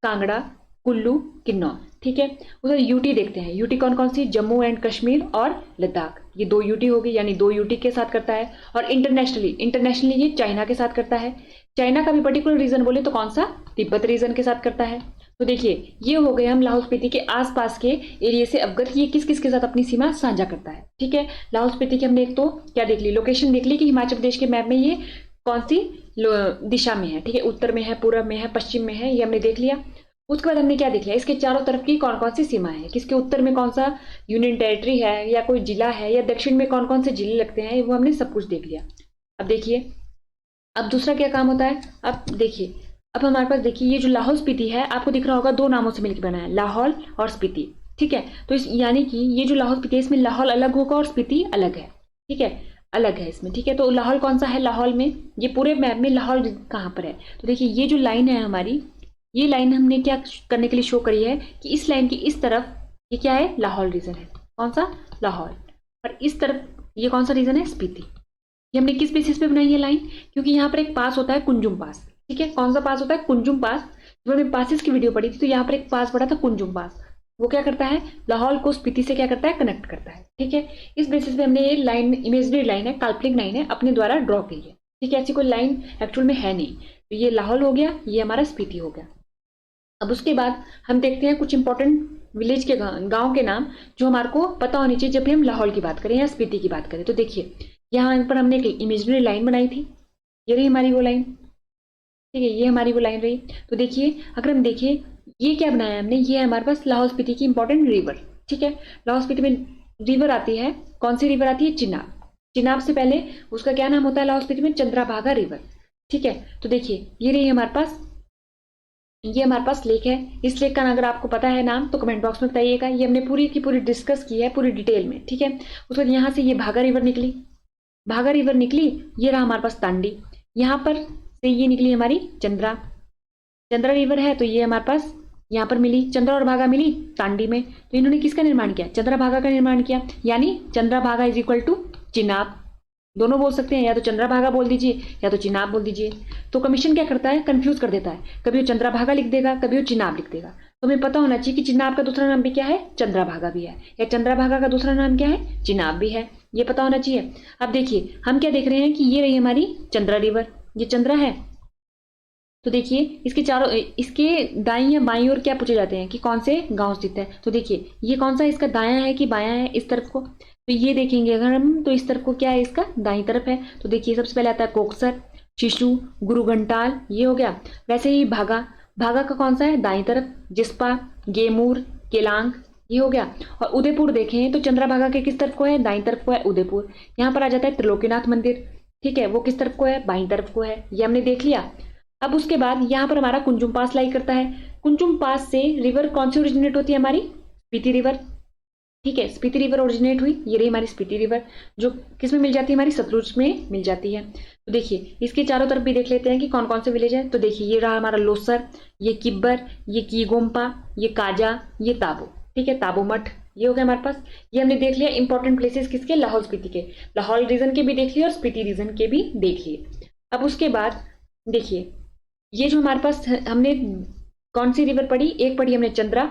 कांगड़ा, कुल्लू, किन्नौर, ठीक है। उधर यूटी देखते हैं, यूटी कौन कौन सी, जम्मू एंड कश्मीर और लद्दाख, ये 2 यूटी हो गई, यानी 2 यूटी के साथ करता है। और इंटरनेशनली ये चाइना के साथ करता है। चाइना का भी पर्टिकुलर रीजन बोले तो कौन सा, तिब्बत रीजन के साथ करता है। तो देखिए ये हो गए हम लाहौल स्पीति के आसपास के एरिया से अवगत, ये किस किस के साथ अपनी सीमा साझा करता है, ठीक है। लाहौल स्पीति की हमने एक तो क्या देख ली, लोकेशन देख ली कि हिमाचल प्रदेश के मैप में ये कौन सी दिशा में है, ठीक है, उत्तर में है, पूर्व में है, पश्चिम में है, ये हमने देख लिया। उसके बाद हमने क्या देख लिया, इसके चारों तरफ की कौन कौन सी सीमा है, किसके उत्तर में कौन सा यूनियन टेरिटरी है या कोई जिला है, या दक्षिण में कौन कौन से जिले लगते हैं, वो हमने सब कुछ देख लिया। अब देखिए अब दूसरा क्या काम होता है, अब देखिए अब हमारे पास देखिए ये जो लाहौल स्पीति है आपको दिख रहा होगा 2 नामों से मिलकर बना है, लाहौल और स्पीति, ठीक है। तो इस यानी कि ये जो लाहौल स्पीति है इसमें लाहौल अलग होगा और स्पीति अलग है, ठीक है, अलग है इसमें, ठीक है। तो लाहौल कौन सा है, लाहौल में, ये पूरे मैप में लाहौल कहाँ पर है, तो देखिए ये जो लाइन है हमारी, ये लाइन हमने क्या करने के लिए शो करी है कि इस लाइन की इस तरफ ये क्या है, लाहौल रीजन है, कौन सा, लाहौल, और इस तरफ ये कौन सा रीजन है, स्पीति। ये हमने किस बेसिस पे बनाई है लाइन, क्योंकि यहाँ पर एक पास होता है कुंजुम पास, ठीक है, कौन सा पास होता है, कुंजुम पास। जब हमने पासिस की वीडियो पढ़ी थी तो यहाँ पर एक पास पड़ा था कुंजुम पास, वो क्या करता है, लाहौल को स्पीति से क्या करता है, कनेक्ट करता है, ठीक है। इस बेसिस पे हमने ये लाइन, इमेजनरी लाइन है, काल्पनिक लाइन है, अपने द्वारा ड्रॉ की है, ठीक है, ऐसी कोई लाइन एक्चुअल में है नहीं। तो ये लाहौल हो गया, ये हमारा स्पीति हो गया। अब उसके बाद हम देखते हैं कुछ इंपॉर्टेंट विलेज के गांव के नाम जो हमारे को पता होनी चाहिए जब भी हम लाहौल की बात करें या स्पीति की बात करें। तो देखिए यहाँ पर हमने एक इमेजनरी लाइन बनाई थी, ये रही हमारी वो लाइन, ठीक है, ये हमारी वो लाइन रही। तो देखिए अगर हम देखें ये क्या बनाया हमने, ये है हमारे पास लाहौल स्पीति की इंपॉर्टेंट रिवर, ठीक है। लाहौल स्पीति में रिवर आती है, कौन सी रिवर आती है, चिनाब। चिनाब से पहले उसका क्या नाम होता है लाहौल स्पीति में, चंद्राभागा रिवर, ठीक है। तो देखिए ये रही हमारे पास, ये हमारे पास लेक है। इस लेक का अगर आपको पता है नाम तो कमेंट बॉक्स में बताइएगा। ये हमने पूरी की पूरी डिस्कस की है पूरी डिटेल में, ठीक है। उसके बाद यहाँ से ये भागा रिवर निकली, भागा रिवर निकली, ये रहा हमारे पास तांडी, यहाँ पर से ये निकली हमारी चंद्रा, चंद्रा रिवर है तो ये हमारे पास यहाँ पर मिली, चंद्रा और भागा मिली तांडी में। तो इन्होंने किसका निर्माण किया, चंद्रा भागा का निर्माण किया, यानी चंद्रा भागा इज इक्वल टू चिनाब, दोनों बोल सकते हैं, या तो चंद्रभागा बोल दीजिए या तो चिनाब बोल दीजिए। तो कमीशन क्या करता है, कंफ्यूज कर देता है, कभी वो चंद्रभागा लिख देगा, कभी वो चिनाब लिख देगा। तो हमें पता होना चाहिए कि चिनाब का दूसरा नाम भी क्या है, चंद्रभागा भी है, या चंद्रभागा का दूसरा नाम क्या है, चिनाब भी है, ये पता होना चाहिए। अब देखिए हम क्या देख रहे हैं कि ये रही हमारी चंद्रा रिवर, ये चंद्रा है। तो देखिए इसके चारों, इसके दाईं या बाईं ओर क्या पूछे जाते हैं कि कौन से गांव स्थित है। तो देखिए ये कौन सा इसका दायां है कि बायां है, इस तरफ को, तो ये देखेंगे अगर हम तो इस तरफ को क्या है, इसका दाईं तरफ है। तो देखिए सबसे पहले आता है कोकसर, शिशु, गुरु घंटाल, ये हो गया। वैसे ही भागा, भागा का कौन सा है, दाईं तरफ, जिस्पा, गेमूर, केलांग, ये हो गया। और उदयपुर देखें तो चंद्रभागा के किस तरफ को है, दाईं तरफ को है उदयपुर। यहाँ पर आ जाता है त्रिलोकीनाथ मंदिर, ठीक है, वो किस तरफ को है, बाईं तरफ को है, ये हमने देख लिया। अब उसके बाद यहाँ पर हमारा कुंजुम पास लाई करता है। कुंजुम पास से रिवर कौन सी ओरिजिनेट होती है, हमारी स्पीति रिवर, ठीक है, स्पीति रिवर ओरिजिनेट हुई, ये रही हमारी स्पीति रिवर, जो किस में मिल जाती है, हमारी सतलुज में मिल जाती है। तो देखिए इसके चारों तरफ भी देख लेते हैं कि कौन कौन से विलेज है। तो देखिए ये रहा हमारा लोसर, ये किब्बर, ये कीगोम्पा, ये काजा, ये ताबो, ठीक है, ताबो मठ, ये हो गया हमारे पास। ये हमने देख लिया इंपॉर्टेंट प्लेसेस किसके, लाहौल स्पीति के, लाहौल रीजन के भी देख लिए और स्पीति रीजन के भी देख लिए। अब उसके बाद देखिए ये जो हमारे पास हमने कौन सी रिवर पढ़ी, एक पढ़ी हमने चंद्रा,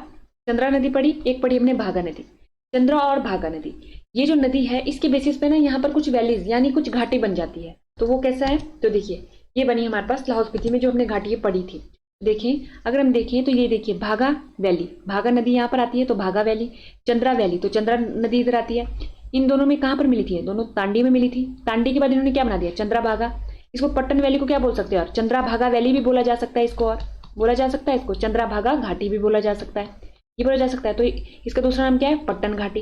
चंद्रा नदी पढ़ी, एक पढ़ी हमने भागा नदी। चंद्रा और भागा नदी, ये जो नदी है इसके बेसिस पे ना यहाँ पर कुछ वैलीज यानी कुछ घाटी बन जाती है। तो वो कैसा है, तो देखिए ये बनी हमारे पास लाहौल स्पीति में जो हमने घाटी पढ़ी थी। देखें अगर हम देखें तो ये देखिए भागा वैली, भागा नदी यहाँ पर आती है तो भागा वैली, चंद्रा वैली तो चंद्रा नदी इधर आती है। इन दोनों में कहाँ पर मिली थी, दोनों तांडी में मिली थी। तांडी के बाद इन्होंने क्या बना दिया, चंद्रा भागा। इसको पट्टन वैली को क्या बोल सकते हैं, और चंद्रा भागा वैली भी बोला जा सकता है इसको, और बोला जा सकता है इसको चंद्रा भागा घाटी भी बोला जा सकता है, ये बोला जा सकता है। तो इसका दूसरा नाम क्या है, पट्टन घाटी,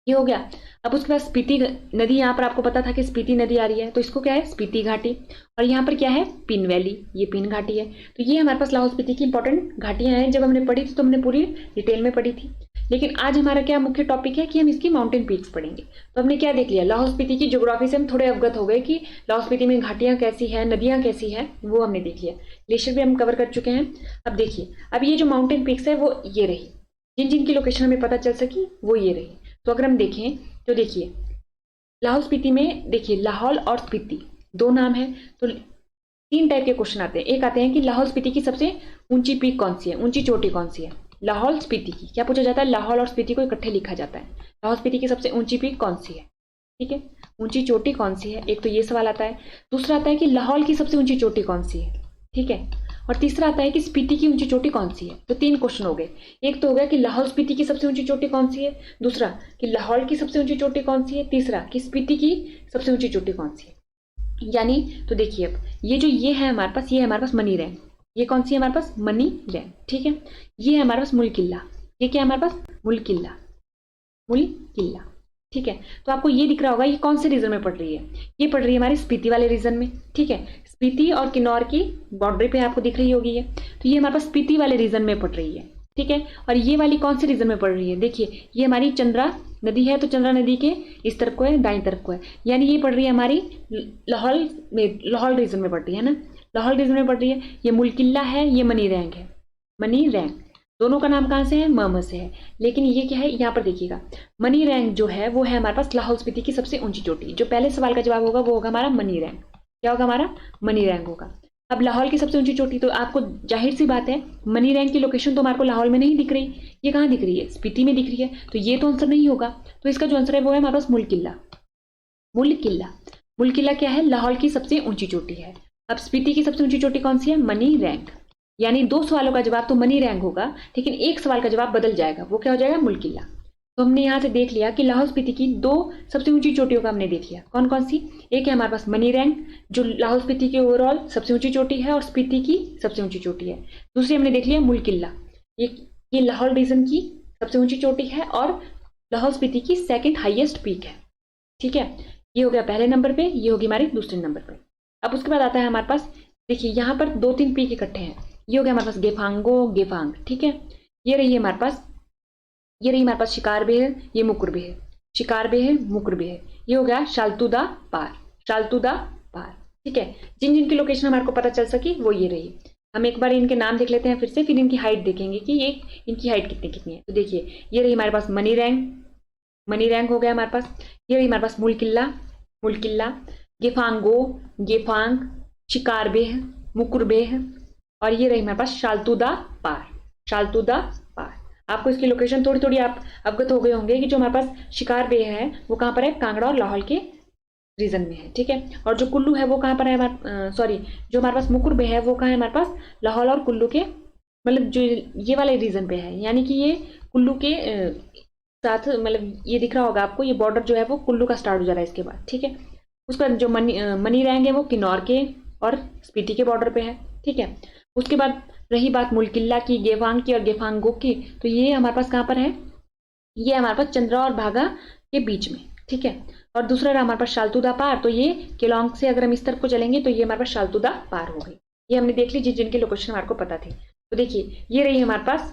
ये हो गया। अब उसके बाद स्पीति नदी, यहाँ पर आपको पता था कि स्पीति नदी आ रही है तो इसको क्या है, स्पीति घाटी। और यहाँ पर क्या है, पिन वैली, ये पिन घाटी है। तो ये हमारे पास लाहौल स्पीति की इंपॉर्टेंट घाटियां हैं। जब हमने पढ़ी थी तो हमने पूरी डिटेल में पढ़ी थी, लेकिन आज हमारा क्या मुख्य टॉपिक है कि हम इसकी माउंटेन पीक्स पढ़ेंगे। तो हमने क्या देख लिया, लाहौल स्पीति की ज्योग्राफी से हम थोड़े अवगत हो गए कि लाहौल स्पीति में घाटियां कैसी है, नदियां कैसी है, वो हमने देख लिया। ग्लेशियर भी हम कवर कर चुके हैं। अब देखिए अब ये जो माउंटेन पीक्स है वो ये रही, जिन जिन की लोकेशन हमें पता चल सकी वो ये रही। तो अगर हम देखें तो देखिए लाहौल स्पीति में देखिए लाहौल और स्पीति दो नाम है। तो तीन टाइप के क्वेश्चन आते हैं। एक आते हैं कि लाहौल स्पीति की सबसे ऊंची पीक कौन सी है, ऊंची चोटी कौन सी है। लाहौल स्पीति की क्या पूछा जाता है, लाहौल और स्पीति को इकट्ठे लिखा जाता है। लाहौल स्पीति की सबसे ऊंची पीक कौन सी है, ठीक है, ऊंची चोटी कौन सी है, एक तो ये सवाल आता है। दूसरा आता है कि लाहौल की सबसे ऊंची चोटी कौन सी है, ठीक है। और तीसरा आता है कि स्पीति की ऊंची चोटी कौन सी है। तो तीन क्वेश्चन हो गए। एक तो हो गया कि लाहौल स्पीति की सबसे ऊंची चोटी कौन सी है, दूसरा कि लाहौल की सबसे ऊंची चोटी कौन सी है, तीसरा कि स्पीति की सबसे ऊंची चोटी कौन सी है। यानी तो देखिए अब ये जो ये है हमारे पास, ये है हमारे पास मनी रैंक। ये कौन सी है हमारे पास, मनी रैंक, ठीक है। ये है हमारे पास मुल किला। ये क्या है हमारे पास, मुल किला, मुल किला, ठीक है। तो आपको ये दिख रहा होगा ये कौन से रीजन में पड़ रही है, ये पड़ रही है हमारे स्पीति वाले रीजन में, ठीक है। स्पीति और किन्नौर की बाउंड्री पे आपको दिख रही होगी ये, तो ये हमारे पास स्पीति वाले रीजन में पड़ रही है, ठीक है। और ये वाली कौन से रीजन में पड़ रही है, देखिए ये हमारी चंद्रा नदी है, तो चंद्रा नदी के इस तरफ को है, दाईं तरफ को है, यानी ये पड़ रही है हमारी लाहौल में, लाहौल रीजन में पड़ रही है ना, लाहौल रीजन में पड़ रही है। ये मुल किला है, ये मनी रैंक है, मनी रैंक, दोनों का नाम कहाँ से है, म से है। लेकिन ये क्या है, यहाँ पर देखिएगा मनी रैंक जो है वो है हमारे पास लाहौल स्पीति की सबसे ऊंची चोटी। जो पहले सवाल का जवाब होगा वो होगा हमारा मनी रैंक। क्या होगा हमारा, मनी रैंक होगा। अब लाहौल की सबसे ऊंची चोटी, तो आपको जाहिर सी बात है मनी रैंक की लोकेशन तो हमारे को लाहौल में नहीं दिख रही, ये कहाँ दिख रही है, स्पीति में दिख रही है, तो ये तो आंसर नहीं होगा। तो इसका जो आंसर है वो है हमारे पास मुल किला। मुल किला, मुल किला क्या है, लाहौल की सबसे ऊंची चोटी है। अब स्पीति की सबसे ऊंची चोटी कौन सी है, मनी रैंक। यानी दो सवालों का जवाब तो मनी रैंक होगा, लेकिन एक सवाल का जवाब बदल जाएगा, वो क्या हो जाएगा, मुल किला। तो हमने यहाँ से देख लिया कि लाहौल स्पीति की दो सबसे ऊंची चोटियों का हमने देख लिया, कौन कौन सी। एक है हमारे पास मनी रैंक जो लाहौल स्पीति की ओवरऑल सबसे ऊंची चोटी है और स्पीति की सबसे ऊंची चोटी है। दूसरी हमने देख लिया मुल किला, ये लाहौल रीजन की सबसे ऊंची चोटी है और लाहौल स्पीति की सेकेंड हाइएस्ट पीक है, ठीक है। ये हो गया पहले नंबर पे, ये होगी हमारी दूसरे नंबर पे। अब उसके बाद आता है हमारे पास, देखिए यहाँ पर दो तीन पीक इकट्ठे हैं। ये हो गया हमारे पास गेफांगो, गेफांग, ठीक है। ये रही हमारे पास, ये रही हमारे पास शिकार बेहर, ये मुकुर बेहर, शिकार बेहर, मुकुर बेहर। ये हो गया शालतुदा पार, शालतुदा पार, ठीक है। जिन जिन की लोकेशन हमारे को पता चल सकी वो ये रही। हम एक बार इनके नाम देख लेते हैं फिर से, फिर इनकी हाइट देखेंगे कि ये इनकी हाइट कितनी कितनी है। तो देखिए ये रही हमारे पास मनी रैंक, मनी रैंक हो गया हमारे पास। ये रही हमारे पास मुल किला, मुल किला, गेफांगो, गेफांग, शिकार बेह, मुकुर बेह, और ये रही हमारे पास शालतुदा पार, शालतुदा पार। आपको इसकी लोकेशन थोड़ी थोड़ी आप अवगत हो गए होंगे कि जो हमारे पास शिकार बेह है वो कहाँ पर है, कांगड़ा और लाहौल के रीजन में है, ठीक है। और जो कुल्लू है वो कहाँ पर है, सॉरी जो हमारे पास मुकुर बेह है वो कहाँ है हमारे पास, लाहौल और कुल्लू के, मतलब जो ये वाले रीजन पे है, यानी कि ये कुल्लू के साथ, मतलब ये दिख रहा होगा आपको, ये बॉर्डर जो है वो कुल्लू का स्टार्ट हो जा रहा है इसके बाद, ठीक है। उसका जो मनी रैंक है वो किन्नौर के और स्पीति के बॉर्डर पे है, ठीक है। उसके बाद रही बात मुल किला की, गेफांग की और गेफांगो की, तो ये हमारे पास कहाँ पर है, ये हमारे पास चंद्रा और भागा के बीच में, ठीक है। और दूसरा रहा हमारे पास शालतुदा पार, तो ये केलोंग से अगर हम इस तरफ को चलेंगे तो ये हमारे पास शालतुदा पार हो गई। ये हमने देख ली जिनके लोकेशन हमारे को पता थे। तो देखिए ये रही हमारे पास,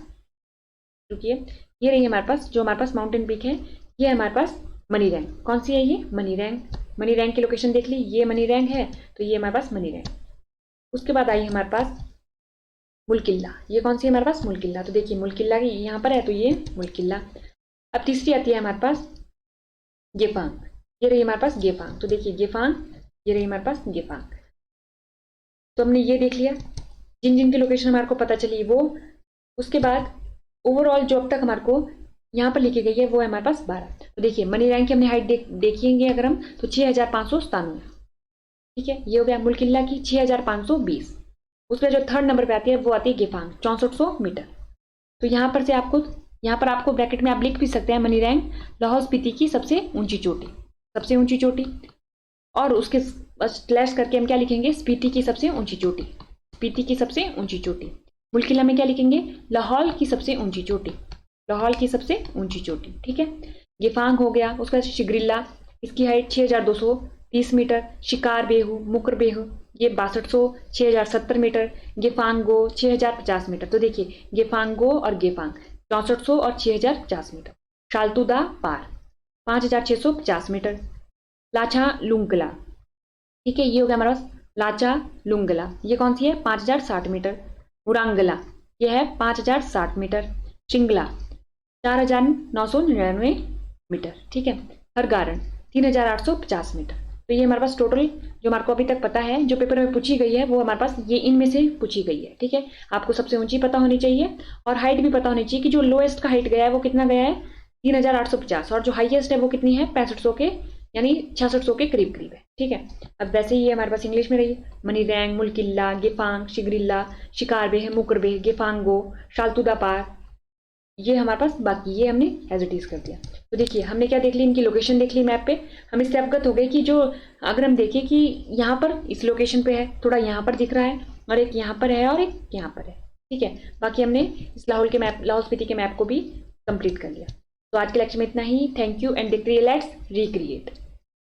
रुकिए, ये रही हमारे पास जो हमारे पास माउंटेन पीक है, ये हमारे पास मनी रैंक, कौन सी है ये, मनी रैंक। मनी रैंक की लोकेशन देख ली, ये मनी रैंक है, तो ये हमारे पास मनी रैंक। उसके बाद आई हमारे पास मुल किला, ये कौन सी है हमारे पास, मुल किला। तो देखिए मुल किला की यहाँ पर है, तो ये मुल किला। अब तीसरी आती है हमारे पास गेफांग, ये रही हमारे पास गेफांग। तो देखिए गेफांग, ये रही हमारे पास गेफांग। तो हमने ये देख लिया जिन जिन की लोकेशन हमारे को पता चली वो। उसके बाद ओवरऑल जो अब तक हमारे को यहाँ पर लिखी गई है वो है हमारे पास 12। तो देखिए मनी रैंक की हमने हाइट देखेंगे अगर हम, तो 6597, ठीक है। ये हो गया मुल किला की 6520। उसके जो थर्ड नंबर पे आती है वो आती है गेफांग, 6400 मीटर। तो यहाँ पर से आपको, यहाँ पर आपको ब्रैकेट में आप लिख भी सकते हैं मनी रैंक लाहौल स्पीति की सबसे ऊंची चोटी, सबसे ऊंची चोटी, और उसके स्लैश करके हम क्या लिखेंगे, स्पीति की सबसे ऊंची चोटी, स्पीति की सबसे ऊंची चोटी। मुल किला में क्या लिखेंगे, लाहौल की सबसे ऊंची चोटी, लाहौल की सबसे ऊंची चोटी, ठीक है। गेफांग हो गया, उसका शिगरिल्ला, इसकी हाइट 6230 मीटर। शिकार बेहू, मुकर बेहू, ये 6200, 6070 मीटर। गेफांगो 6050 मीटर। तो देखिए गेफांगो और गेफांग 6400 और 6050 मीटर। शालतुदा पार 5650 मीटर। लाछा लुंगला, ठीक है, ये हो गया हमारे पास लाचा लुंगला, ये कौन सी है, 5060 मीटर। उरांगला, ये है 5060 मीटर। शिंगला 4999 मीटर, ठीक है। हरगारण 3850 मीटर। तो ये हमारे पास टोटल जो हमारे को अभी तक पता है, जो पेपर में पूछी गई है, वो हमारे पास ये इनमें से पूछी गई है। ठीक है, आपको सबसे ऊंची पता होनी चाहिए और हाइट भी पता होनी चाहिए कि जो लोएस्ट का हाइट गया है वो कितना गया है, 3850, और जो हाईएस्ट है वो कितनी है, 6500 के, यानी 6600 के करीब करीब है। ठीक है, अब वैसे ही हमारे पास इंग्लिश में रही, मनीरैंग, मुल्किल्ला, गेफांग, शिगरिल्ला, शिकारबे, मुकरबे, गेफांगो, शालतुदा पार, ये हमारे पास बाकी, ये हमने एज इट इज कर दिया। तो देखिए हमने क्या देख ली, इनकी लोकेशन देख ली मैप पे, हम इससे अवगत हो गए कि जो, अगर हम देखें कि यहाँ पर इस लोकेशन पे है, थोड़ा यहाँ पर दिख रहा है, और एक यहाँ पर है, और एक यहाँ पर है। ठीक है, बाकी हमने इस लाहौल के मैप, लाहौल स्पीति के मैप को भी कंप्लीट कर लिया। तो आज के लेक्चर में इतना ही। थैंक यू एंड देखते रहिए लेट्स रिक्रिएट।